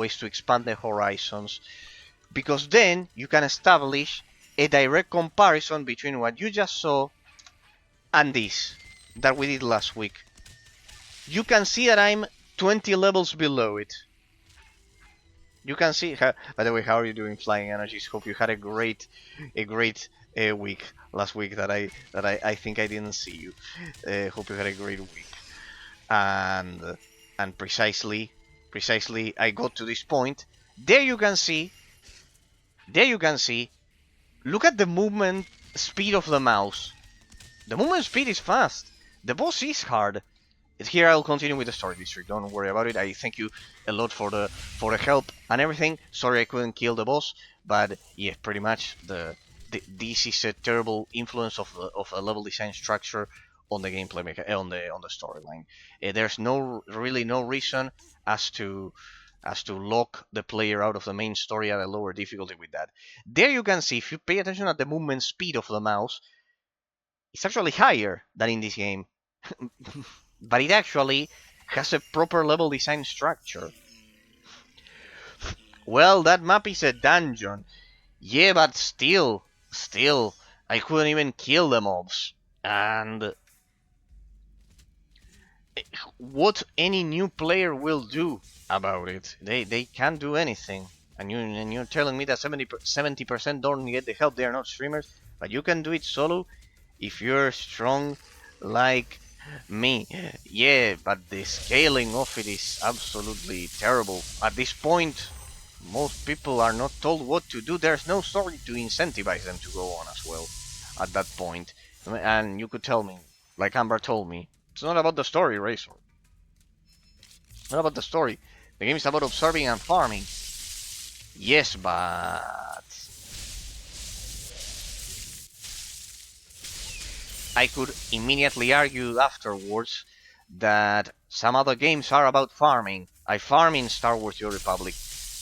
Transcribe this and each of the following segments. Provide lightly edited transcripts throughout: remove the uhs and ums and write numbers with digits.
ways to expand the horizons, because then you can establish a direct comparison between what you just saw and this that we did last week. You can see that I'm 20 levels below it. You can see. By the way, how are you doing, Flying Energies? Hope you had a great week last week. I think I didn't see you. Hope you had a great week. And precisely, I got to this point. There you can see. Look at the movement speed of the mouse. The movement speed is fast. The boss is hard. Here I'll continue with the story district. Don't worry about it. I thank you a lot for the help and everything. Sorry I couldn't kill the boss, but yeah, pretty much this is a terrible influence of a level design structure on the gameplay on the storyline. There's really no reason as to lock the player out of the main story at a lower difficulty with that. There you can see, if you pay attention at the movement speed of the mouse, it's actually higher than in this game. But it actually has a proper level design structure. Well, that map is a dungeon. Yeah, but still, I couldn't even kill the mobs. And what any new player will do about it? They can't do anything. And you're telling me that 70% don't get the help. They are not streamers, but you can do it solo if you're strong like me. Yeah, but the scaling of it is absolutely terrible. At this point, most people are not told what to do. There's no story to incentivize them to go on as well at that point. And you could tell me, like Amber told me, it's not about the story, Razor. It's not about the story. The game is about observing and farming. Yes, but I could immediately argue afterwards that some other games are about farming. I farm in Star Wars The Old Republic.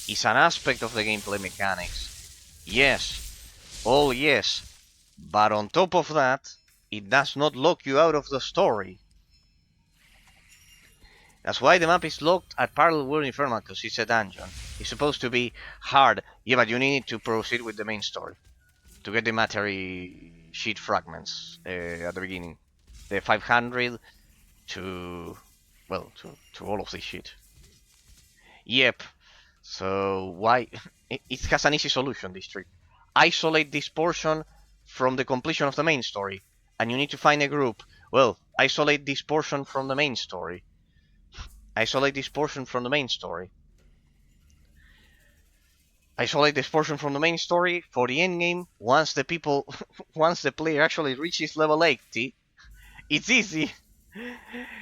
It's an aspect of the gameplay mechanics. Yes. Oh yes. But on top of that, it does not lock you out of the story. That's why the map is locked at Parallel World Infernal, because it's a dungeon. It's supposed to be hard. Yeah, but you need to proceed with the main story to get the matery sheet fragments at the beginning. The 500 to all of this shit. Yep. So why it has an easy solution, this trick. Isolate this portion from the completion of the main story, and you need to find a group. Well, isolate this portion from the main story. Isolate this portion from the main story. Isolate this portion from the main story for the endgame. Once the player actually reaches level 80, it's easy.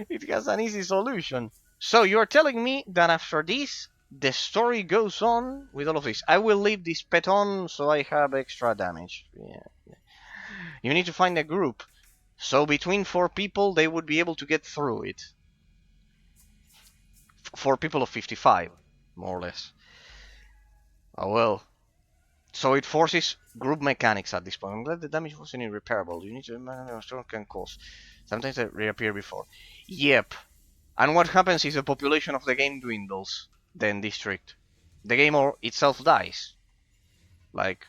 It has an easy solution. So you're telling me that after this, the story goes on with all of this. I will leave this pet on so I have extra damage. Yeah. You need to find a group. So between 4 people, they would be able to get through it. 4 people of 55, more or less. Oh well. So it forces group mechanics at this point. I'm glad the damage wasn't irreparable. You need to imagine a storm can cause. Sometimes they reappear before. Yep. And what happens is the population of the game dwindles. Then district. The game itself dies. Like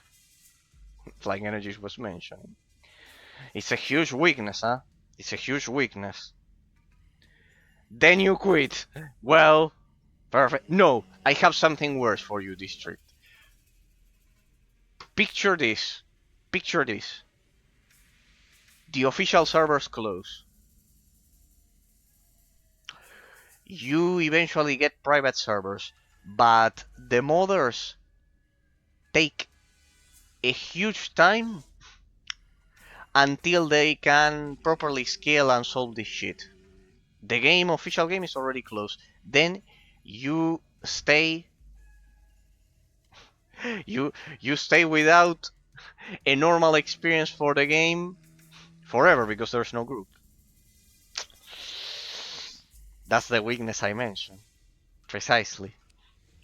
Flying Energies was mentioning. It's a huge weakness, huh? It's a huge weakness. Then you quit. Well, perfect. No, I have something worse for you, district. Picture this. Picture this. The official servers close. You eventually get private servers, but the modders take a huge time until they can properly scale and solve this shit. The official game is already closed. Then you stay without a normal experience for the game forever because there's no group. That's the weakness I mentioned. Precisely.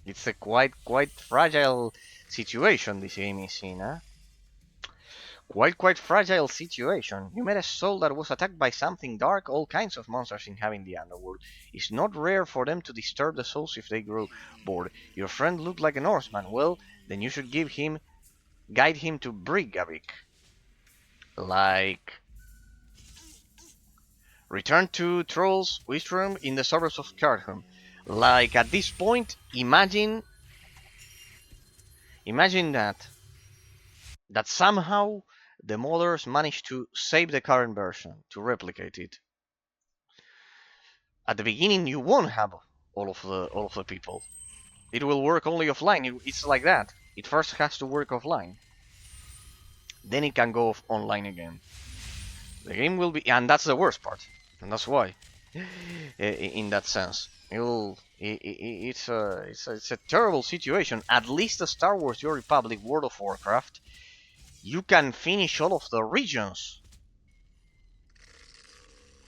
It's a quite fragile situation this game is in, huh? Quite fragile situation. You met a soul that was attacked by something dark. All kinds of monsters inhabit the underworld. It's not rare for them to disturb the souls if they grow bored. Your friend looked like a Norseman. Well, then you should guide him to Brigavik. Like, return to Troll's Wistrum in the suburbs of Khartoum. Like, at this point, imagine that somehow the modders managed to save the current version to replicate it. At the beginning, you won't have all of the people. It will work only offline. It's like that. It first has to work offline. Then it can go online again. The game will be, and that's the worst part, and that's why. In that sense, it's a terrible situation. At least the Star Wars: Your Republic, World of Warcraft, you can finish all of the regions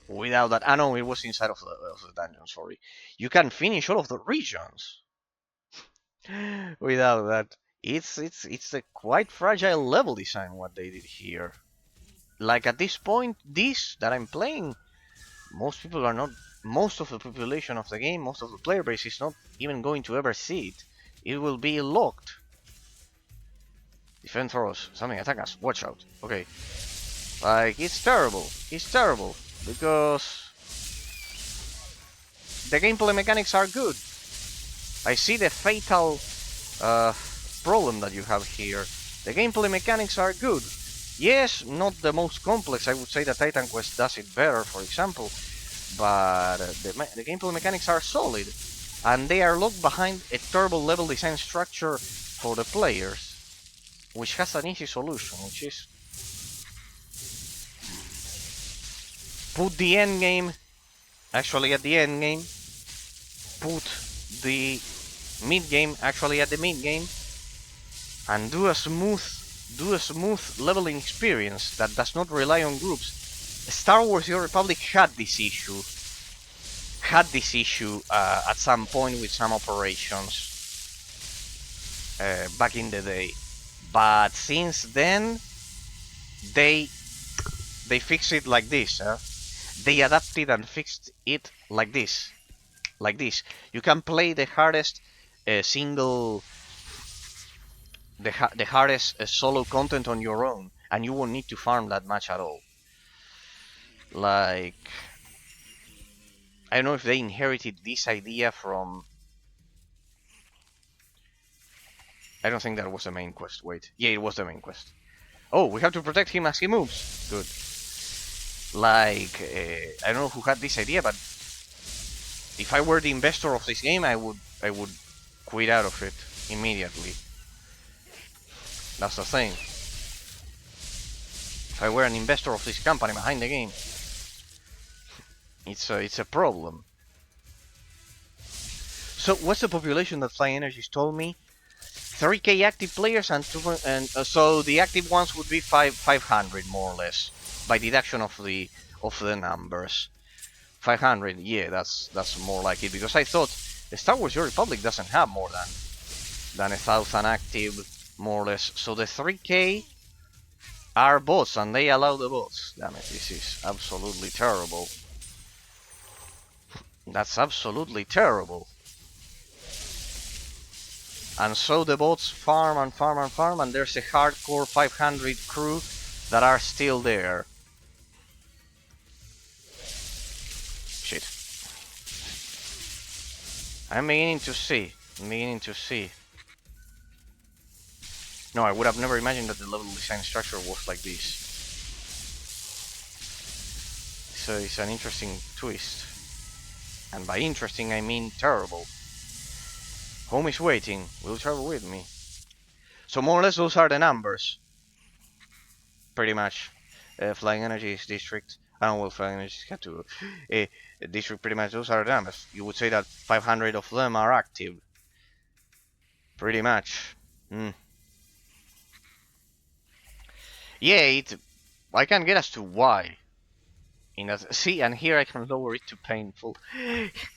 without that. Ah, no, it was inside of the dungeon. Sorry, you can finish all of the regions without that. It's a quite fragile level design what they did here. Like at this point, this that I'm playing, most people are not. Most of the population of the game, most of the player base is not even going to ever see it. It will be locked. Defend throws. Something attack us. Watch out. Okay. Like, it's terrible. It's terrible. Because the gameplay mechanics are good. I see the fatal problem that you have here. The gameplay mechanics are good. Yes, not the most complex. I would say that Titan Quest does it better, for example. But the gameplay mechanics are solid. And they are locked behind a terrible level design structure for the players. Which has an easy solution, which is put the end game actually at the end game, put the mid game actually at the mid game, and do a smooth leveling experience that does not rely on groups. Star Wars: Your Republic had this issue at some point with some operations back in the day. But since then, they fixed it like this. They adapted and fixed it like this. Like this. You can play the hardest the hardest solo content on your own, and you won't need to farm that much at all. Like, I don't know if they inherited this idea from. I don't think that was the main quest. Wait. Yeah, it was the main quest. Oh, we have to protect him as he moves. Good. Like, I don't know who had this idea, but if I were the investor of this game, I would quit out of it immediately. That's the thing. If I were an investor of this company behind the game, it's a problem. So, what's the population that Flying Energies told me? 3k active players and so the active ones would be 500 more or less by deduction of the numbers. 500, yeah, that's more like it, because I thought the Star Wars: Your Republic doesn't have more than 1,000 active, more or less. So the 3k are bots, and they allow the bots. Damn it, this is absolutely terrible. That's absolutely terrible. And so the bots farm and farm and farm, and there's a hardcore 500 crew that are still there. Shit. I'm beginning to see. No, I would have never imagined that the level design structure was like this. So it's an interesting twist. And by interesting, I mean terrible. Home is waiting. Will travel with me. So more or less those are the numbers. Pretty much. Flying Energies district. I don't know what Flying Energies had to. District, pretty much those are the numbers. You would say that 500 of them are active. Pretty much. Yeah, I can get as to why. See, and here I can lower it to painful.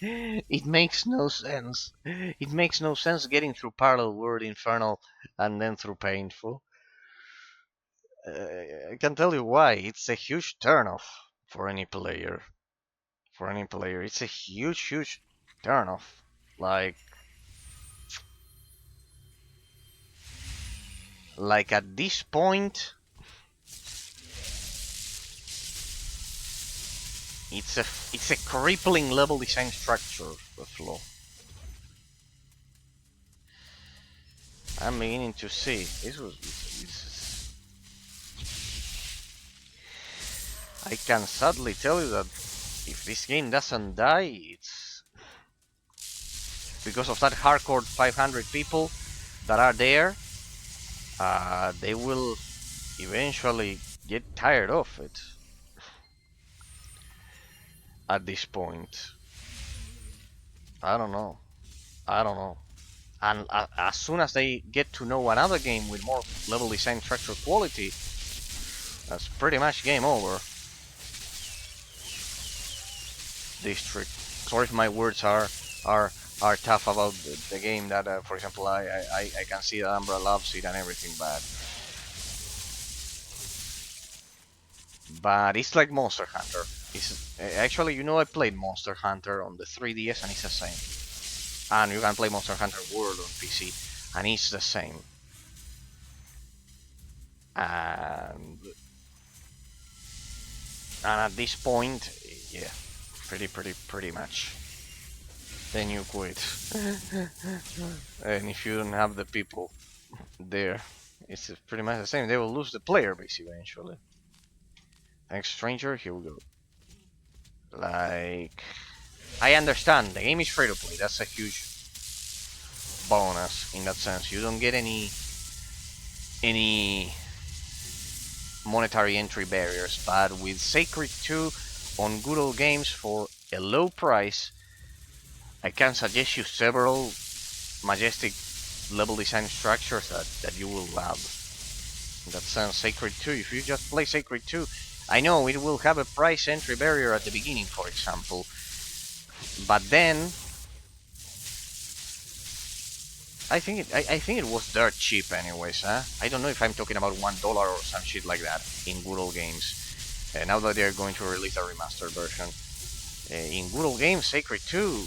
It makes no sense. It makes no sense getting through Parallel World, Infernal, and then through painful. I can tell you why. It's a huge turnoff for any player. For any player, it's a huge turnoff. Like at this point, it's a crippling level design structure, the flow. I'm beginning to see. I can sadly tell you that if this game doesn't die, it's because of that hardcore 500 people that are there. They will eventually get tired of it at this point. I don't know. And as soon as they get to know another game with more level design structure quality, that's pretty much game over. District. Sorry if my words are tough about the game that, for example, I can see that Umbra loves it and everything, but it's like Monster Hunter. It's actually, I played Monster Hunter on the 3DS and it's the same. And you can play Monster Hunter World on PC and it's the same. And at this point, yeah, pretty much. Then you quit. And if you don't have the people there, it's pretty much the same. They will lose the player base eventually. Thanks, stranger. Here we go. Like, I understand the game is free to play. That's a huge bonus in that sense. You don't get any monetary entry barriers, but with Sacred 2 on good old games for a low price, I can suggest you several majestic level design structures that you will love. In that sense, Sacred 2, if you just play Sacred 2, I know it will have a price entry barrier at the beginning, for example, but then I think it was dirt cheap anyways, huh? I don't know if I'm talking about $1 or some shit like that in good old games. Now that they're going to release a remastered version. In good old games, Sacred 2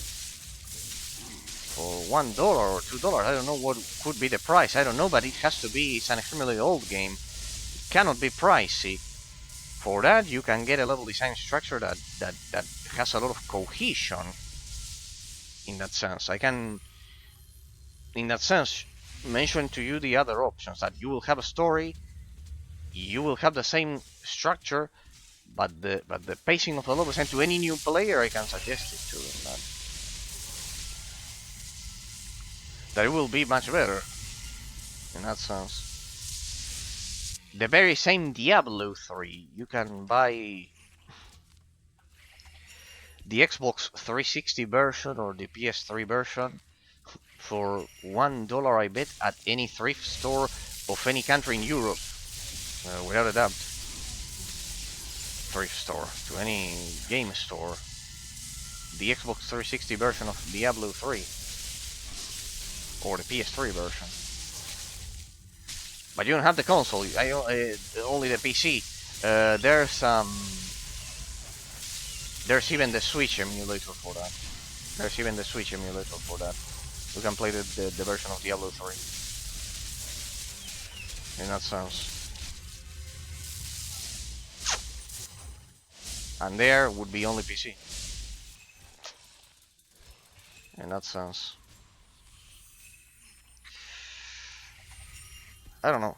for $1 or $2, I don't know what could be the price, I don't know, but it has to be, it's an extremely old game. It cannot be pricey. For that, you can get a level design structure that has a lot of cohesion. In that sense, I can, in that sense, mention to you the other options, that you will have a story, you will have the same structure, but the pacing of the level design to any new player, I can suggest it to them. That it will be much better, in that sense. The very same Diablo 3, you can buy the Xbox 360 version or the PS3 version for $1, I bet, at any thrift store of any country in Europe, without a doubt. Thrift store, to any game store. The Xbox 360 version of Diablo 3, or the PS3 version. But you don't have the console, only the PC. There's even the Switch emulator for that. You can play the version of Diablo 3. In that sense. And there would be only PC. In that sense. I don't know,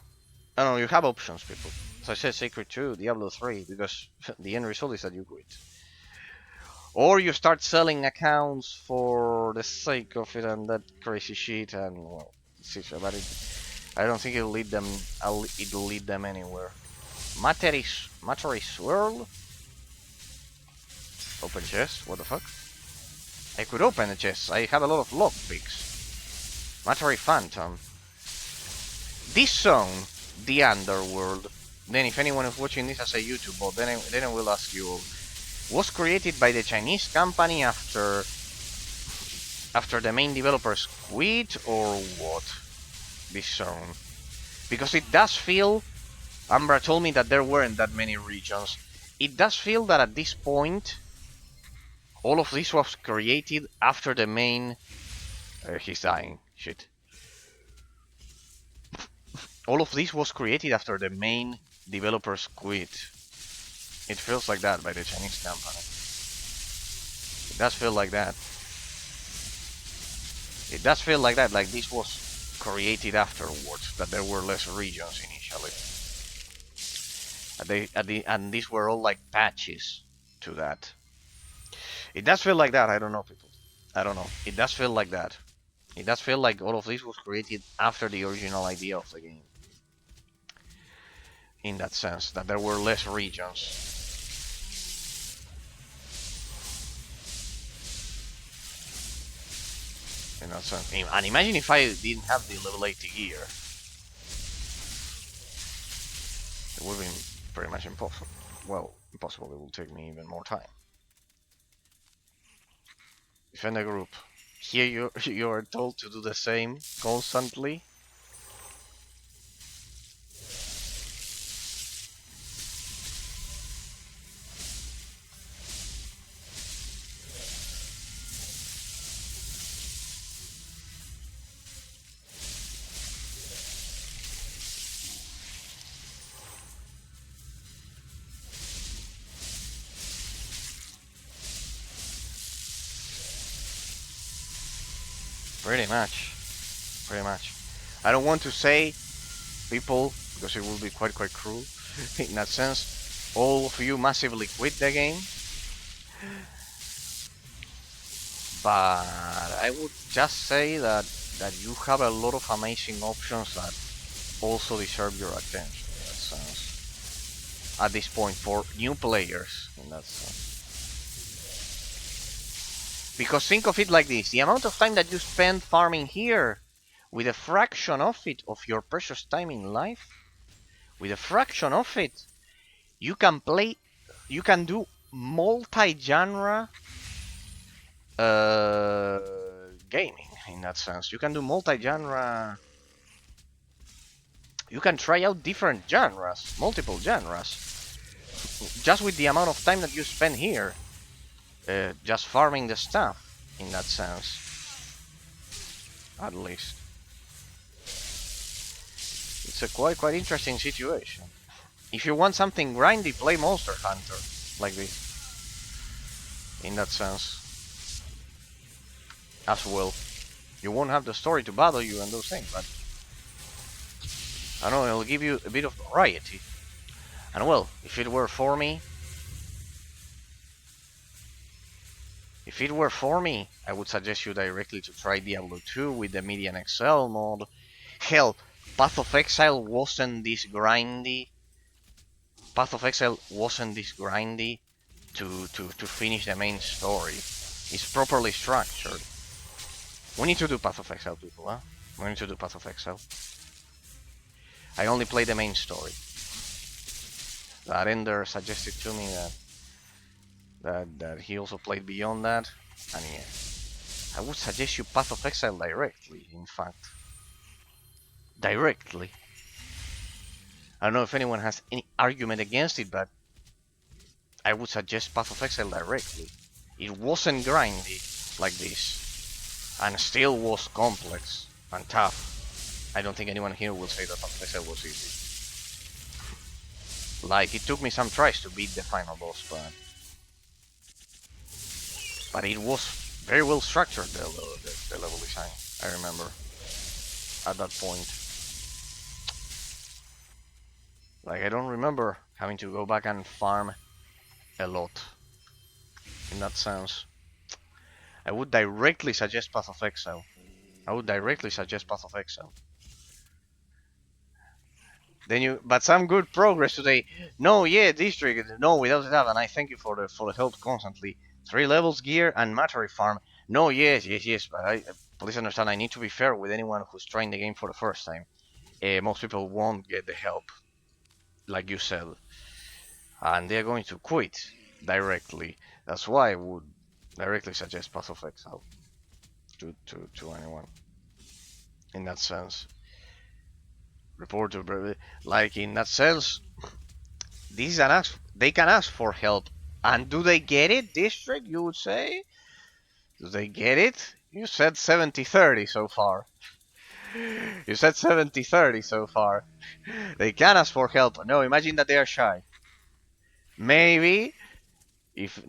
you have options, people. So I said Sacred 2, Diablo 3, because the end result is that you quit. Or you start selling accounts for the sake of it and that crazy shit, and well, but I don't think it'll lead them anywhere. Matery Swirl? Open chest? What the fuck? I could open a chest. I have a lot of lockpicks. Matery Phantom. This song, The Underworld, then if anyone is watching this as a YouTube bot, then I will ask you all, was created by the Chinese company after the main developers quit, or what? This song, because it does feel Ambra told me that there weren't that many regions. It does feel that at this point, all of this was created after the main... he's dying. Shit. All of this was created after the main developers quit. It feels like that by the Chinese company. It does feel like that. It does feel like that, like this was created afterwards, that there were less regions initially. And these were all like patches to that. It does feel like that, I don't know, people. I don't know. It does feel like that. It does feel like all of this was created after the original idea of the game. In that sense, that there were less regions. In that sense. And imagine if I didn't have the level 80 gear. It would have been pretty much impossible. Well, impossible, it will take me even more time. Defend the group. Here you are told to do the same constantly. Pretty much. Pretty much. I don't want to say, people, because it will be quite cruel, in that sense, all of you massively quit the game. But I would just say that you have a lot of amazing options that also deserve your attention, in that sense. At this point, for new players, in that sense. Because think of it like this, the amount of time that you spend farming here, with a fraction of it, of your precious time in life, with a fraction of it, you can do multi-genre gaming, in that sense. You can do multi-genre, you can try out different genres, multiple genres, just with the amount of time that you spend here. Just farming the stuff, in that sense, at least. It's a quite interesting situation. If you want something grindy, play Monster Hunter, like this, in that sense, as well. You won't have the story to bother you and those things, but I don't know, it'll give you a bit of variety. And well, if it were for me, I would suggest you directly to try Diablo 2 with the Median XL mod. Hell, Path of Exile wasn't this grindy. To finish the main story. It's properly structured. We need to do Path of Exile, people, huh? We need to do Path of Exile. I only play the main story. That Ender suggested to me that he also played beyond that, and yeah, I would suggest you Path of Exile directly, in fact. Directly. I don't know if anyone has any argument against it, but I would suggest Path of Exile directly. It wasn't grindy like this, and still was complex and tough. I don't think anyone here will say that Path of Exile was easy. Like, it took me some tries to beat the final boss, but it was very well structured, the level design, I remember, at that point. Like, I don't remember having to go back and farm a lot, in that sense. I would directly suggest Path of Exile. But some good progress today. No, yeah, district. No, without a doubt, and I thank you for the help constantly. 3 levels gear and Mattery farm. No, yes, but please understand, I need to be fair with anyone who's trying the game for the first time. Most people won't get the help, like you said, and they're going to quit directly. That's why I would directly suggest Path of Exile to anyone, in that sense. Report to like in that sense, this is an ask. They can ask for help, and do they get it? District, you would say? Do they get it? You said 70-30 so far. You said 70-30 so far. They can ask for help. No, imagine that they are shy. Maybe if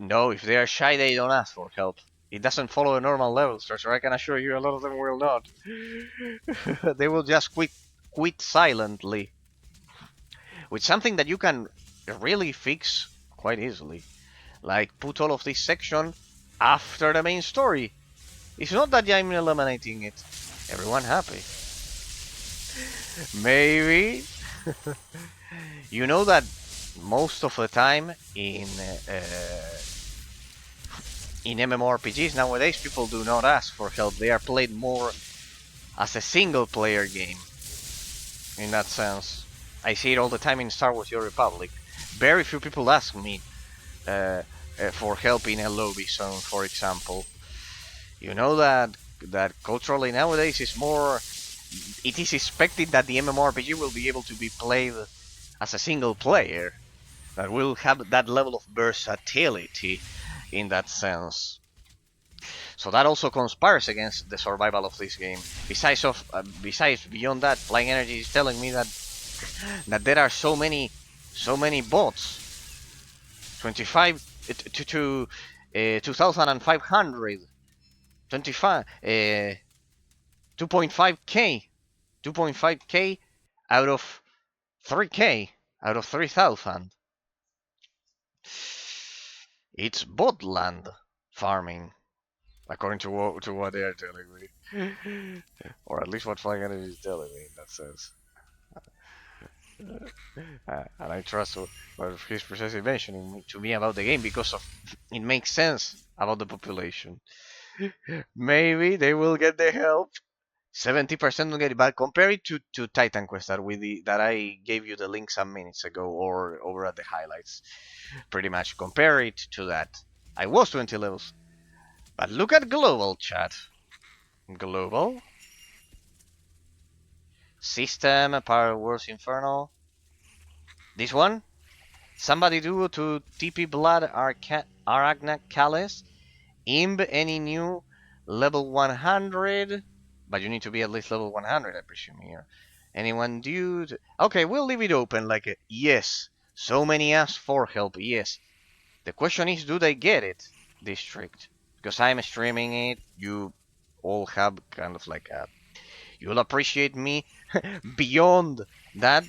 they are shy, they don't ask for help. It doesn't follow a normal level structure. I can assure you, a lot of them will not. They will just quit silently, with something that you can really fix quite easily. Like put all of this section after the main story. It's not that I'm eliminating it. Everyone happy. Maybe you know that most of the time in MMORPGs nowadays, people do not ask for help. They are played more as a single player game. In that sense, I see it all the time in Star Wars: The Old Republic. Very few people ask me for help in a lobby zone, for example. You know that culturally nowadays is more. It is expected that the MMORPG will be able to be played as a single player. That will have that level of versatility in that sense. So that also conspires against the survival of this game. Besides beyond that, Flying Energy is telling me that there are so many bots. 25 to 2,500, 25 2.5k 2.5k out of 3k out of 3,000. It's botland farming, according to what they are telling me, or at least what Flying Energy is telling me. That says, and I trust what he's precisely mentioning to me about the game because of it makes sense about the population. Maybe they will get the help. 70% will get it, but compare it to Titan Quest that I gave you the link some minutes ago or over at the highlights. Pretty much compare it to that. I was 20 levels. But look at global, chat. Global. System, Power Wars Infernal. This one. Somebody do to TP Blood Arachna Callus. Imb any new level 100. But you need to be at least level 100, I presume here. Anyone do? Okay, we'll leave it open like a yes. So many ask for help, yes. The question is, do they get it, District? Because I'm streaming it, you all have kind of like a... You'll appreciate me beyond that,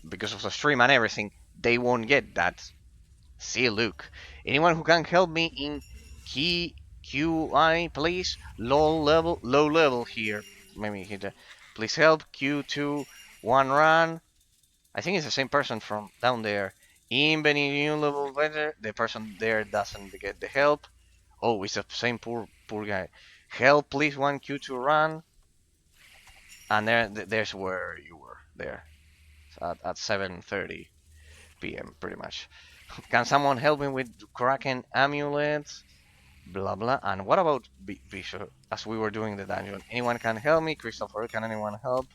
because of the stream and everything. They won't get that. See, Luke. Anyone who can help me in key QI, please? Low level here. Maybe hit a... Please help Q2 one run. I think it's the same person from down there. In any new level better, the person there doesn't get the help. Oh, it's the same poor guy. Help, please, 1Q to run. And there's where you were there at 7:30 p.m. pretty much. Can someone help me with Kraken amulets? Blah blah. And what about Bishop? As we were doing the dungeon, anyone can help me? Christopher, can anyone help?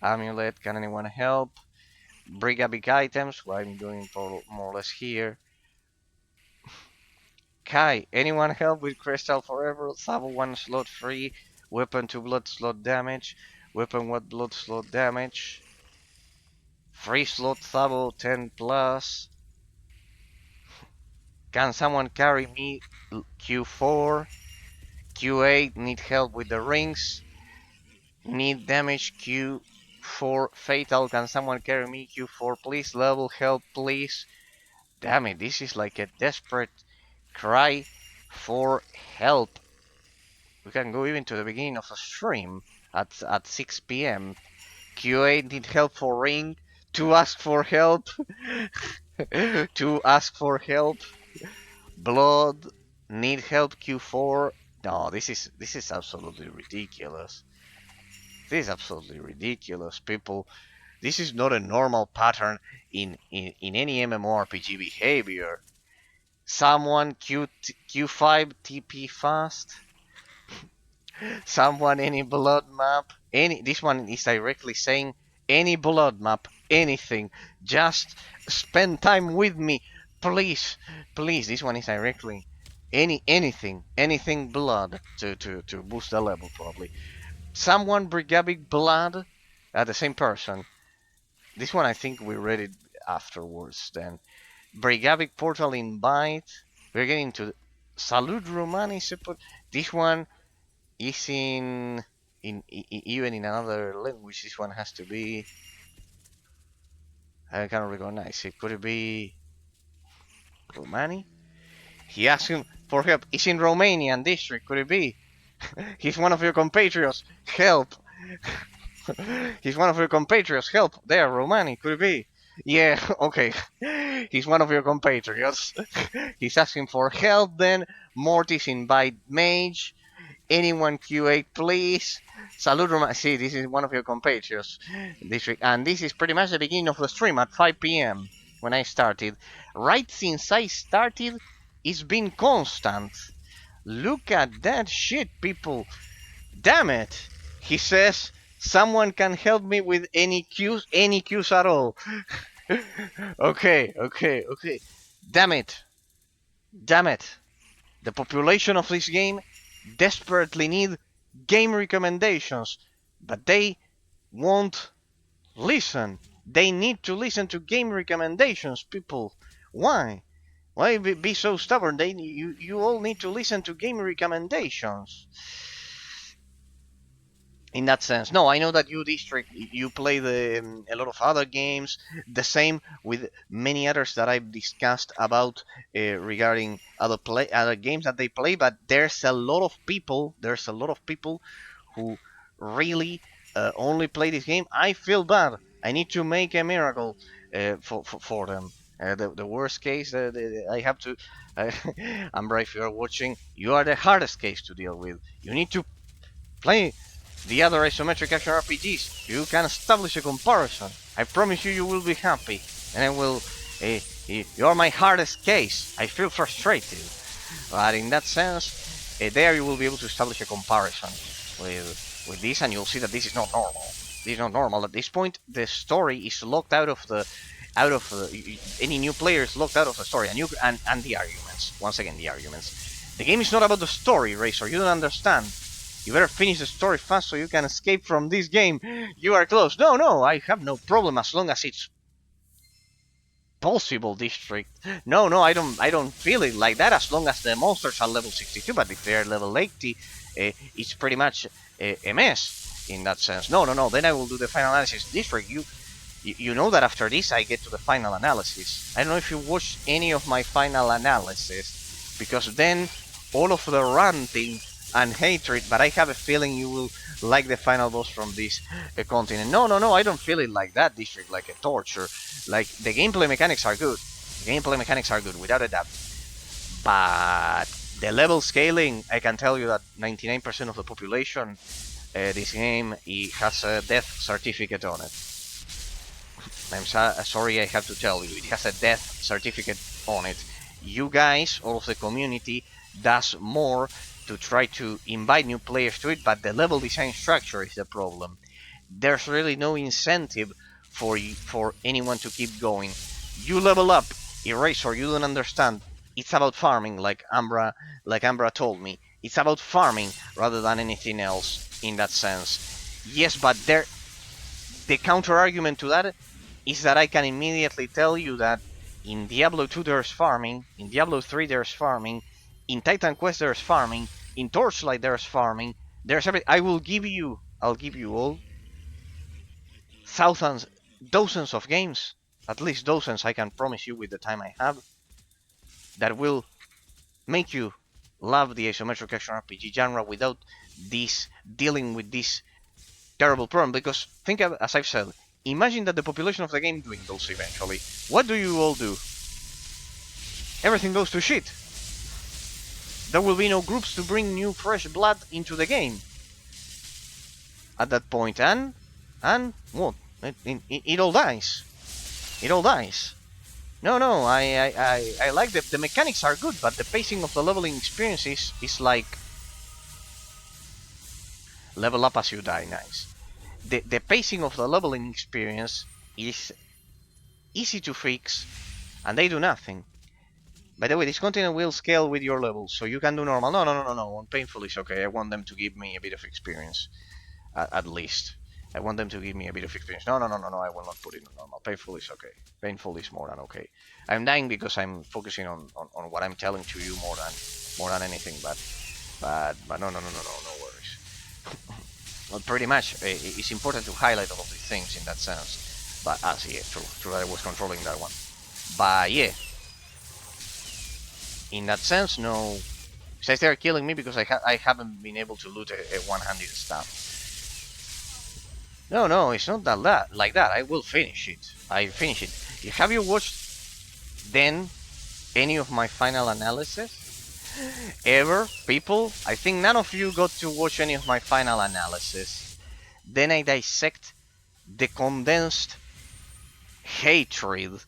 Amulet, can anyone help? Brigavik items, what I'm doing more or less here. Kai, anyone help with Crystal Forever? Sabo 1 slot free. Weapon 2 blood slot damage. Weapon 1 blood slot damage. Free slot Sabo 10 plus. Can someone carry me Q4? Q8, need help with the rings. Need damage Q4 fatal. Can someone carry me Q4 please? Level help please. Damn it, this is like a desperate cry for help. We can go even to the beginning of a stream at 6 p.m. Q8 need help for ring. To ask for help. To ask for help. Blood need help Q4. No, this is absolutely ridiculous. This is absolutely ridiculous, people. This is not a normal pattern in any MMORPG behavior. Someone Q5 TP fast. Someone any blood map. This one is directly saying any blood map, anything. Just spend time with me, please, please. This one is directly anything blood to boost the level probably. Someone Brigavik blood at the same person. This one I think we read it afterwards. Then Brigavik portal invite. We're getting to Salud Romani support. This one is in even in another language. This one has to be. I cannot recognize it. Could it be Romani? He asked him for help. It's in Romanian district. Could it be? He's one of your compatriots. Help! He's one of your compatriots. Help! There, Romani. Could it be? Yeah. Okay. He's one of your compatriots. He's asking for help. Then Mortis invite mage. Anyone Q8, please. Salud, Romani. See, this is one of your compatriots. District, and this is pretty much the beginning of the stream at 5 p.m. when I started. Right since I started, it's been constant. Look at that shit, people. Damn it. He says someone can help me with any cues at all. Okay. Damn it. Damn it. The population of this game desperately need game recommendations, but they won't listen. They need to listen to game recommendations, people. Why? Why be so stubborn? You all need to listen to game recommendations. In that sense, no, I know that you district you play a lot of other games. The same with many others that I've discussed about regarding other games that they play. But there's a lot of people. There's a lot of people who really only play this game. I feel bad. I need to make a miracle for them. The worst case, I have to. Ambra, if you are watching, you are the hardest case to deal with. You need to play the other isometric action RPGs. You can establish a comparison. I promise you, you will be happy. And I will. You are my hardest case. I feel frustrated, but in that sense, there you will be able to establish a comparison with this, and you'll see that this is not normal. This is not normal. At this point, the story is locked out of any new player is locked out of the story, and the arguments. Once again, the arguments. The game is not about the story, Razor. You don't understand. You better finish the story fast so you can escape from this game. You are close. No, I have no problem as long as it's possible, District. No, I don't feel it like that as long as the monsters are level 62, but if they're level 80, it's pretty much a mess in that sense. No, then I will do the final analysis. District, you know that after this I get to the final analysis. I don't know if you watched any of my final analysis, because then all of the ranting and hatred, but I have a feeling you will like the final boss from this continent. No, I don't feel it like that, District, like a torture. Like, the gameplay mechanics are good. Without a doubt. But the level scaling, I can tell you that 99% of the population, this game, it has a death certificate on it. I'm sorry, I have to tell you, it has a death certificate on it. You guys, all of the community, does more to try to invite new players to it, but the level design structure is the problem. There's really no incentive for anyone to keep going. You level up, Eraser, you don't understand. It's about farming, like Ambra told me. It's about farming rather than anything else in that sense. Yes, but the counter argument to that is that I can immediately tell you that in Diablo 2 there's farming, in Diablo 3 there's farming, in Titan Quest there's farming, in Torchlight there's farming, there's everything. I'll give you all dozens of games, at least dozens I can promise you with the time I have, that will make you love the isometric action RPG genre without dealing with this terrible problem. Because think of, as I've said, imagine that the population of the game dwindles eventually. What do you all do? Everything goes to shit. There will be no groups to bring new fresh blood into the game at that point, and what? It all dies. It all dies. No, I like the mechanics are good, but the pacing of the leveling experience is like level up as you die. Nice. the pacing of the leveling experience is easy to fix, and they do nothing. By the way, this continent will scale with your level, so you can do normal. No. On painful is okay. I want them to give me a bit of experience, at least. I want them to give me a bit of experience. No. I will not put it on normal. Painful is okay. Painful is more than okay. I'm dying because I'm focusing on what I'm telling to you more than anything. But no worries. Well, pretty much, it's important to highlight all of these things in that sense. But yeah, true that I was controlling that one. But yeah, in that sense, no. Besides, they're killing me because I haven't been able to loot a one-handed staff. No, it's not like that. I will finish it. I finish it. Have you watched then any of my final analysis? Ever, people? I think none of you got to watch any of my final analysis. Then I dissect the condensed hatred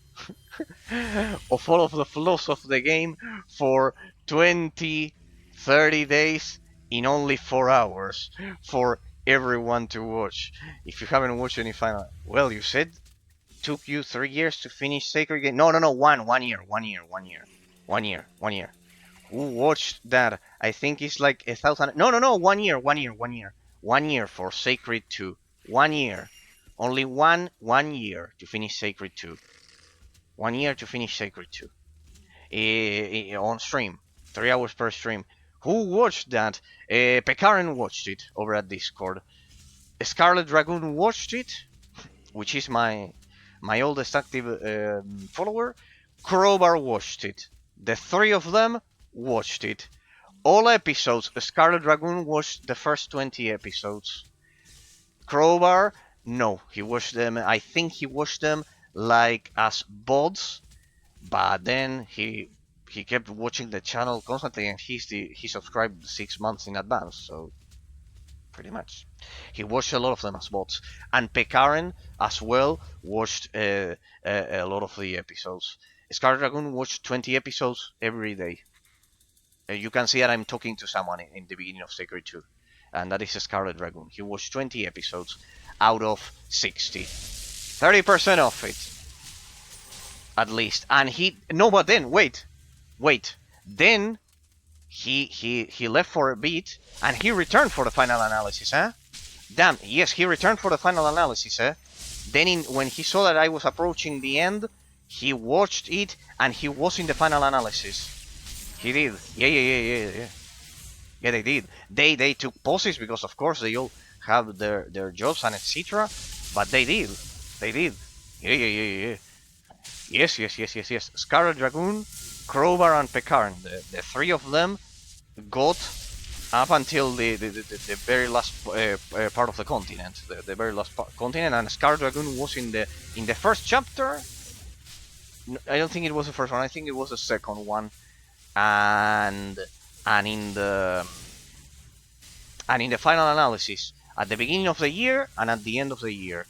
of all of the flaws of the game for 20, 30 days in only 4 hours for everyone to watch. If you haven't watched any final, well, you said took you 3 years to finish Sacred Game. No, 1 year. Who watched that? I think it's like 1,000. No, 1 year. 1 year for Sacred 2. 1 year. Only one year to finish Sacred 2. 1 year to finish Sacred 2. On stream. 3 hours per stream. Who watched that? Pekarin watched it over at Discord. Scarlet Dragoon watched it, which is my oldest active follower. Crowbar watched it. The 3 of them watched it. All episodes. Scarlet Dragoon watched the first 20 episodes. Crowbar, no, he watched them. I think he watched them like as VODs, but then he kept watching the channel constantly, and he subscribed 6 months in advance, so pretty much he watched a lot of them as VODs. And Pekarin as well watched a lot of the episodes. Scarlet Dragoon watched 20 episodes every day. You can see that I'm talking to someone in the beginning of Sacred 2, and that is Scarlet Dragoon. He watched 20 episodes out of 60. 30% of it, at least. And but then, wait. Then, he left for a bit, and he returned for the final analysis, huh? Damn, yes, he returned for the final analysis, huh? Then, when he saw that I was approaching the end, he watched it, and he was in the final analysis. He did. Yeah. Yeah, they did. They took pauses because, of course, they all have their jobs and etc. But they did. Yeah. Yes. Scarlet Dragoon, Crowbar, and Pekarin. The 3 of them got up until the very last part of the continent. The very last continent, and Scarlet Dragoon was in the first chapter. I don't think it was the first one. I think it was the second one. And in the final analysis at the beginning of the year and at the end of the year,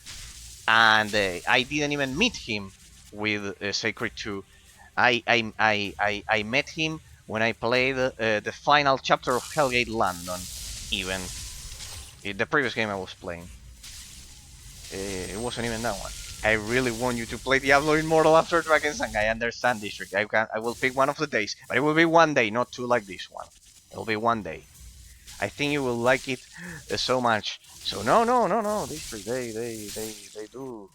and I didn't even meet him with Sacred 2. I met him when I played the final chapter of Hellgate London, even the previous game I was playing. It wasn't even that one. I really want you to play Diablo Immortal after Drakensang. I understand, District. I will pick one of the days, but it will be one day, not 2 like this one. It will be one day. I think you will like it so much. So no, District. They do.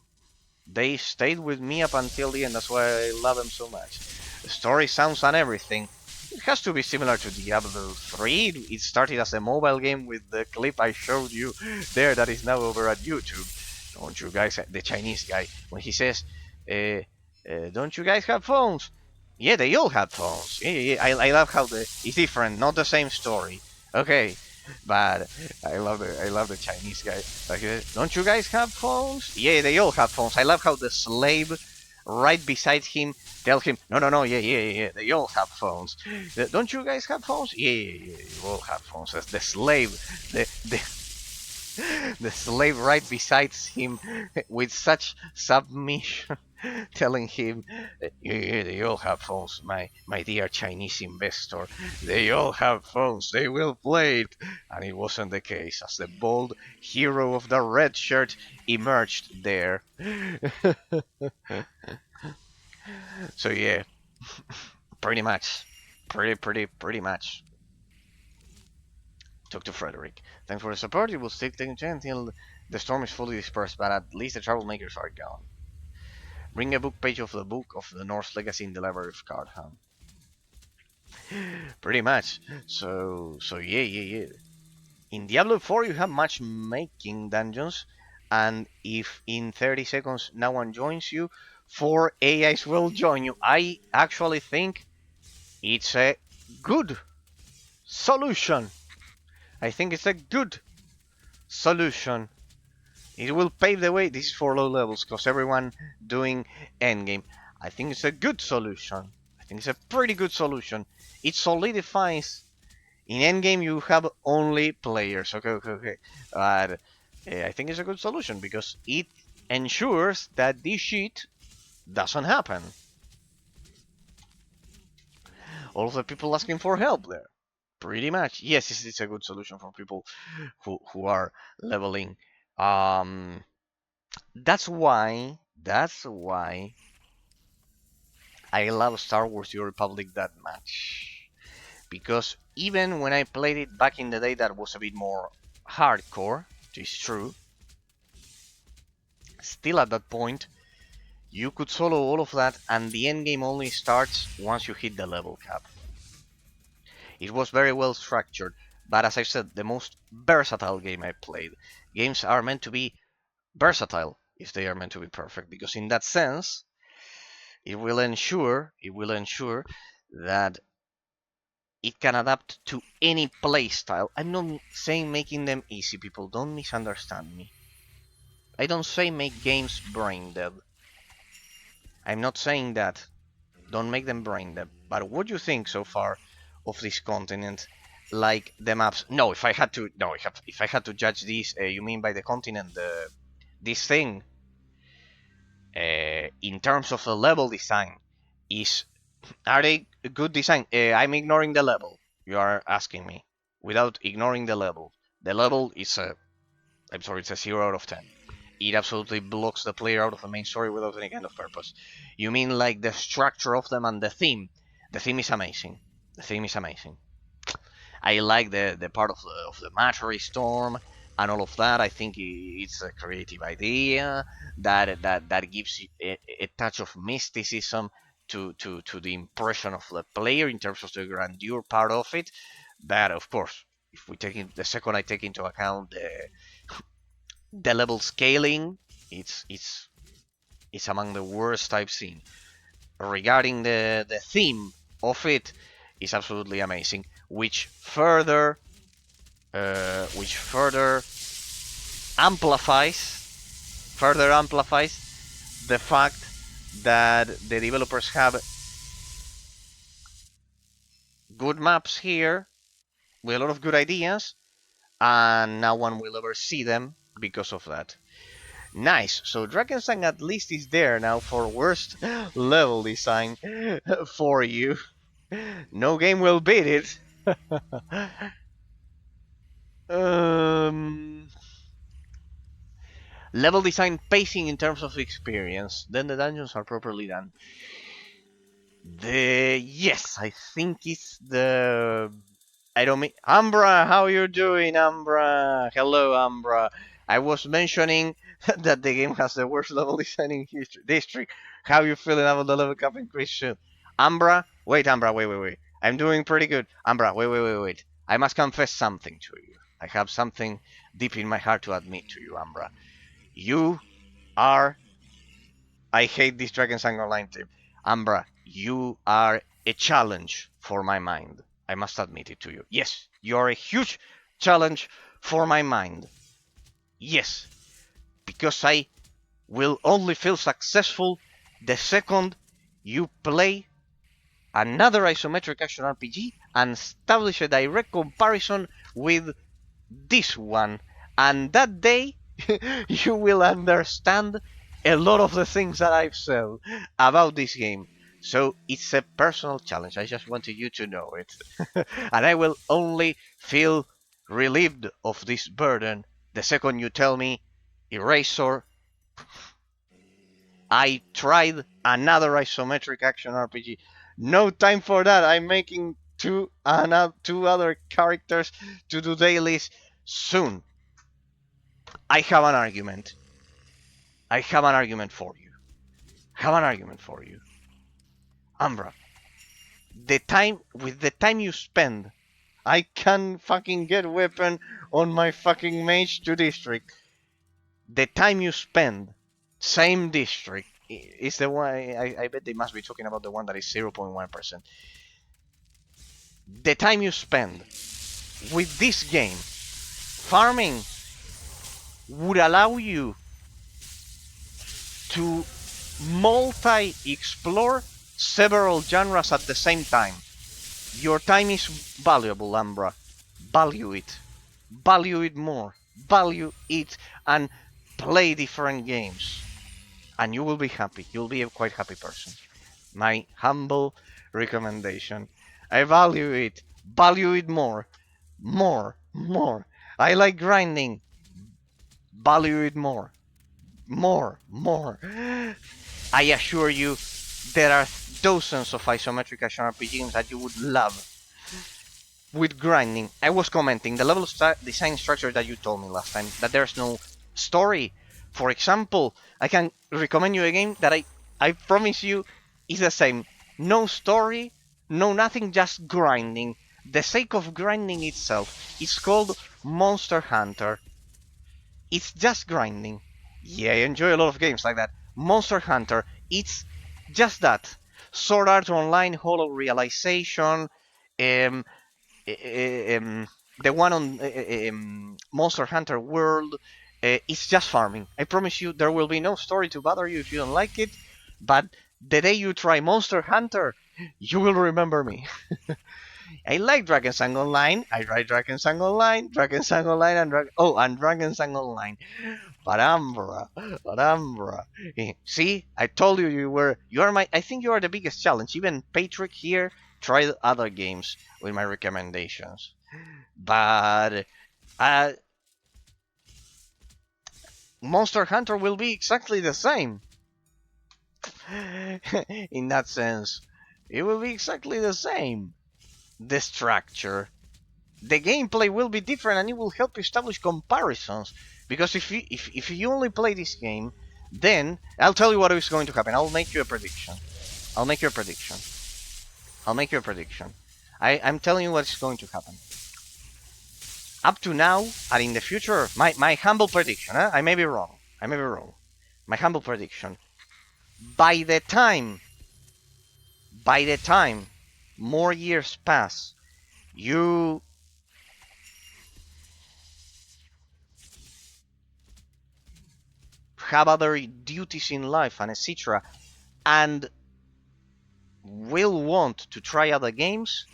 They stayed with me up until the end. That's why I love them so much. The story, sounds, and everything. It has to be similar to Diablo 3. It started as a mobile game with the clip I showed you there that is now over at YouTube. Don't you guys, the Chinese guy, when he says, don't you guys have phones? Yeah, they all have phones. Yeah. I love how it's different, not the same story. Okay, but I love the Chinese guy. Like, don't you guys have phones? Yeah, they all have phones. I love how the slave right beside him tells him, no, yeah, they all have phones. Don't you guys have phones? Yeah, you all have phones. That's the slave, the slave right beside him with such submission. telling him, "Yeah, they all have phones, my dear Chinese investor. They all have phones. They will play it." And it wasn't the case, as the bold hero of the red shirt emerged there. So yeah, pretty much, pretty much. Talk to Frederick. Thanks for the support. It will still take until the storm is fully dispersed, but at least the troublemakers are gone. Bring a book page of the Book of the North Legacy in the Library of Cardham. Pretty much. So yeah. In Diablo 4 you have matchmaking dungeons, and if in 30 seconds no one joins you, 4 AIs will join you. I actually think it's a good solution. I think it's a good solution. It will pave the way. This is for low levels, because everyone doing endgame. I think it's a good solution. I think it's a pretty good solution. It solidifies. In endgame, you have only players. Okay. But I think it's a good solution because it ensures that this shit doesn't happen. All of the people asking for help there. Pretty much. Yes, it's a good solution for people who are leveling. That's why I love Star Wars The Republic that much. Because even when I played it back in the day, that was a bit more hardcore, it is true. Still at that point, you could solo all of that, and the endgame only starts once you hit the level cap. It was very well structured, but as I said, the most versatile game I played. Games are meant to be versatile if they are meant to be perfect, because in that sense, it will ensure that it can adapt to any playstyle. I'm not saying making them easy, people. Don't misunderstand me. I don't say make games brain dead. I'm not saying that. Don't make them brain dead. But what do you think so far of this continent? Like the maps? No, if I had to judge this, you mean by the continent, this thing, in terms of the level design, are they good design? I'm ignoring the level. You are asking me without ignoring the level. The level is it's a 0 out of 10. It absolutely blocks the player out of the main story without any kind of purpose. You mean like the structure of them and the theme? The theme is amazing. I like the part of the Mastery Storm and all of that. I think it's a creative idea that gives a touch of mysticism to the impression of the player in terms of the grandeur part of it. But of course, if we take the second I take into account the level scaling, it's among the worst I've seen. Regarding the theme of it, is absolutely amazing, which further amplifies the fact that the developers have good maps here with a lot of good ideas, and no one will ever see them because of that. Nice. So Drakensang at least is there now for worst level design for you. No game will beat it. Level design pacing in terms of experience. Then the dungeons are properly done. Yes, I think it's the. I don't mean Ambra. How you doing, Ambra? Hello, Ambra. I was mentioning that the game has the worst level design in history. District. How you feeling about the level cap increase soon? Ambra, Ambra, wait. I'm doing pretty good. Ambra, wait. I must confess something to you. I have something deep in my heart to admit to you, Ambra. You are. I hate this drakensangonline team. Ambra, you are a challenge for my mind. I must admit it to you. Yes, you are a huge challenge for my mind. Yes, because I will only feel successful the second you play another isometric action RPG and establish a direct comparison with this one. And that day, you will understand a lot of the things that I've said about this game. So it's a personal challenge. I just wanted you to know it. And I will only feel relieved of this burden the second you tell me, Eraser, I tried another isometric action RPG. No time for that. I'm making two other characters to do dailies soon. I have an argument. I have an argument for you. Have an argument for you. Umbra, the time you spend, I can fucking get weapon on my fucking mage to district. The time you spend, same district, is the one. I bet they must be talking about the one that is 0.1%. The time you spend with this game farming would allow you to multi-explore several genres at the same time. Your time is valuable, Umbra. Value it. Value it more. Value it and play different games. And you will be happy. You'll be a quite happy person. My humble recommendation. I value it. Value it more. More. More. I like grinding. Value it more. More. More. I assure you, there are dozens of isometric action RPG games that you would love. With grinding, I was commenting the level of design structure that you told me last time, that there's no story. For example, I can recommend you a game that I promise you is the same. No story, no nothing, just grinding. The sake of grinding itself. It's called Monster Hunter. It's just grinding. Yeah, I enjoy a lot of games like that. Monster Hunter, it's just that. Sword Art Online, Hollow Realization, um, the one on Monster Hunter World, it's just farming. I promise you there will be no story to bother you if you don't like it, but the day you try Monster Hunter, you will remember me. I like Drakensang Online. I write Drakensang Online, Drakensang Online, and Drakensang Online. But Umbra. See, I told you you are my. I think you are the biggest challenge. Even Patrick here tried other games with my recommendations, but uh, Monster Hunter will be exactly the same. In that sense, it will be exactly the same. The structure, the gameplay will be different, and it will help you establish comparisons. Because if you only play this game, then I'll tell you what is going to happen. I'll make you a prediction. I'll make you a prediction. I'll make you a prediction. I'm telling you what's going to happen. Up to now, and in the future, my humble prediction, I may be wrong. I may be wrong. My humble prediction. By the time more years pass, you have other duties in life and etc., and will want to try other games,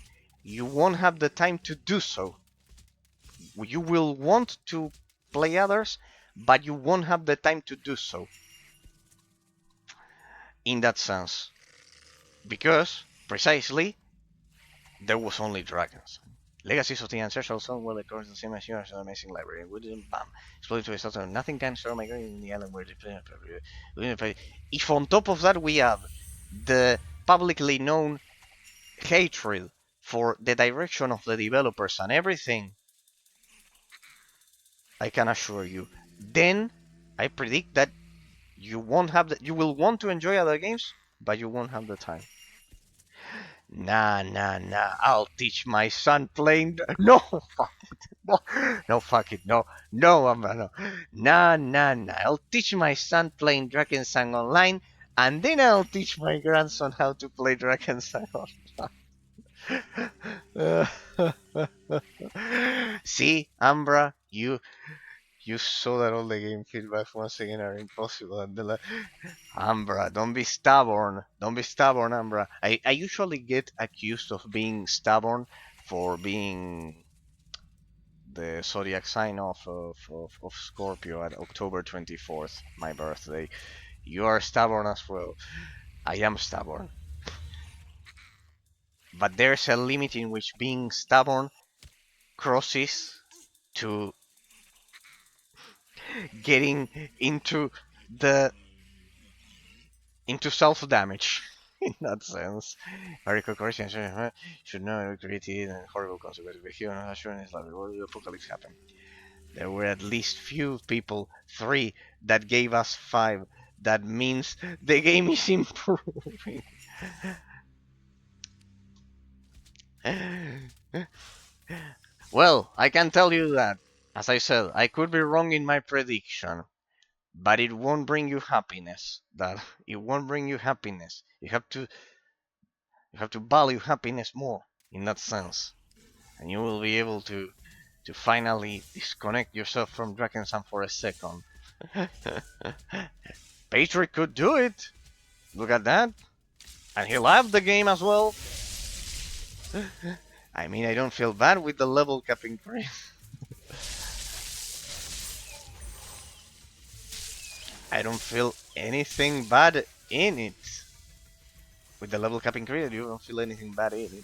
you won't have the time to do so. You will want to play others, but you won't have the time to do so. In that sense. Because, precisely, there was only dragons. Legacies of the Ancestral Zone will occur the same as yours, an amazing library. Wouldn't bam. Explode to a sort of nothing can store my grave in the island where the if on top of that we add the publicly known hatred for the direction of the developers and everything, I can assure you, then I predict that you won't have you will want to enjoy other games, but you won't have the time. Nah. I'll teach my son playing. No, fuck it. No, fuck it. No, no. Nah. I'll teach my son playing Drakensang Online, and then I'll teach my grandson how to play Drakensang Online. See, Ambra, you saw that all the game feedback once again are impossible. And Ambra, don't be stubborn. Don't be stubborn, Ambra. I usually get accused of being stubborn for being the zodiac sign of Scorpio at October 24th, my birthday. You are stubborn as well. I am stubborn. But there's a limit in which being stubborn crosses to getting into the into self-damage. In that sense, Radical Corrections should know created and horrible consequences. But here, assurance like the apocalypse happened. There were at least few people, 3, that gave us 5. That means the game is improving. Well, I can tell you that, as I said, I could be wrong in my prediction, but it won't bring you happiness. That it won't bring you happiness. You have to value happiness more in that sense, and you will be able to finally disconnect yourself from Drakensang for a second. Patrick could do it. Look at that, and he loved the game as well. I mean, I don't feel bad with the level cap increase. I don't feel anything bad in it. With the level cap increase, you don't feel anything bad in it.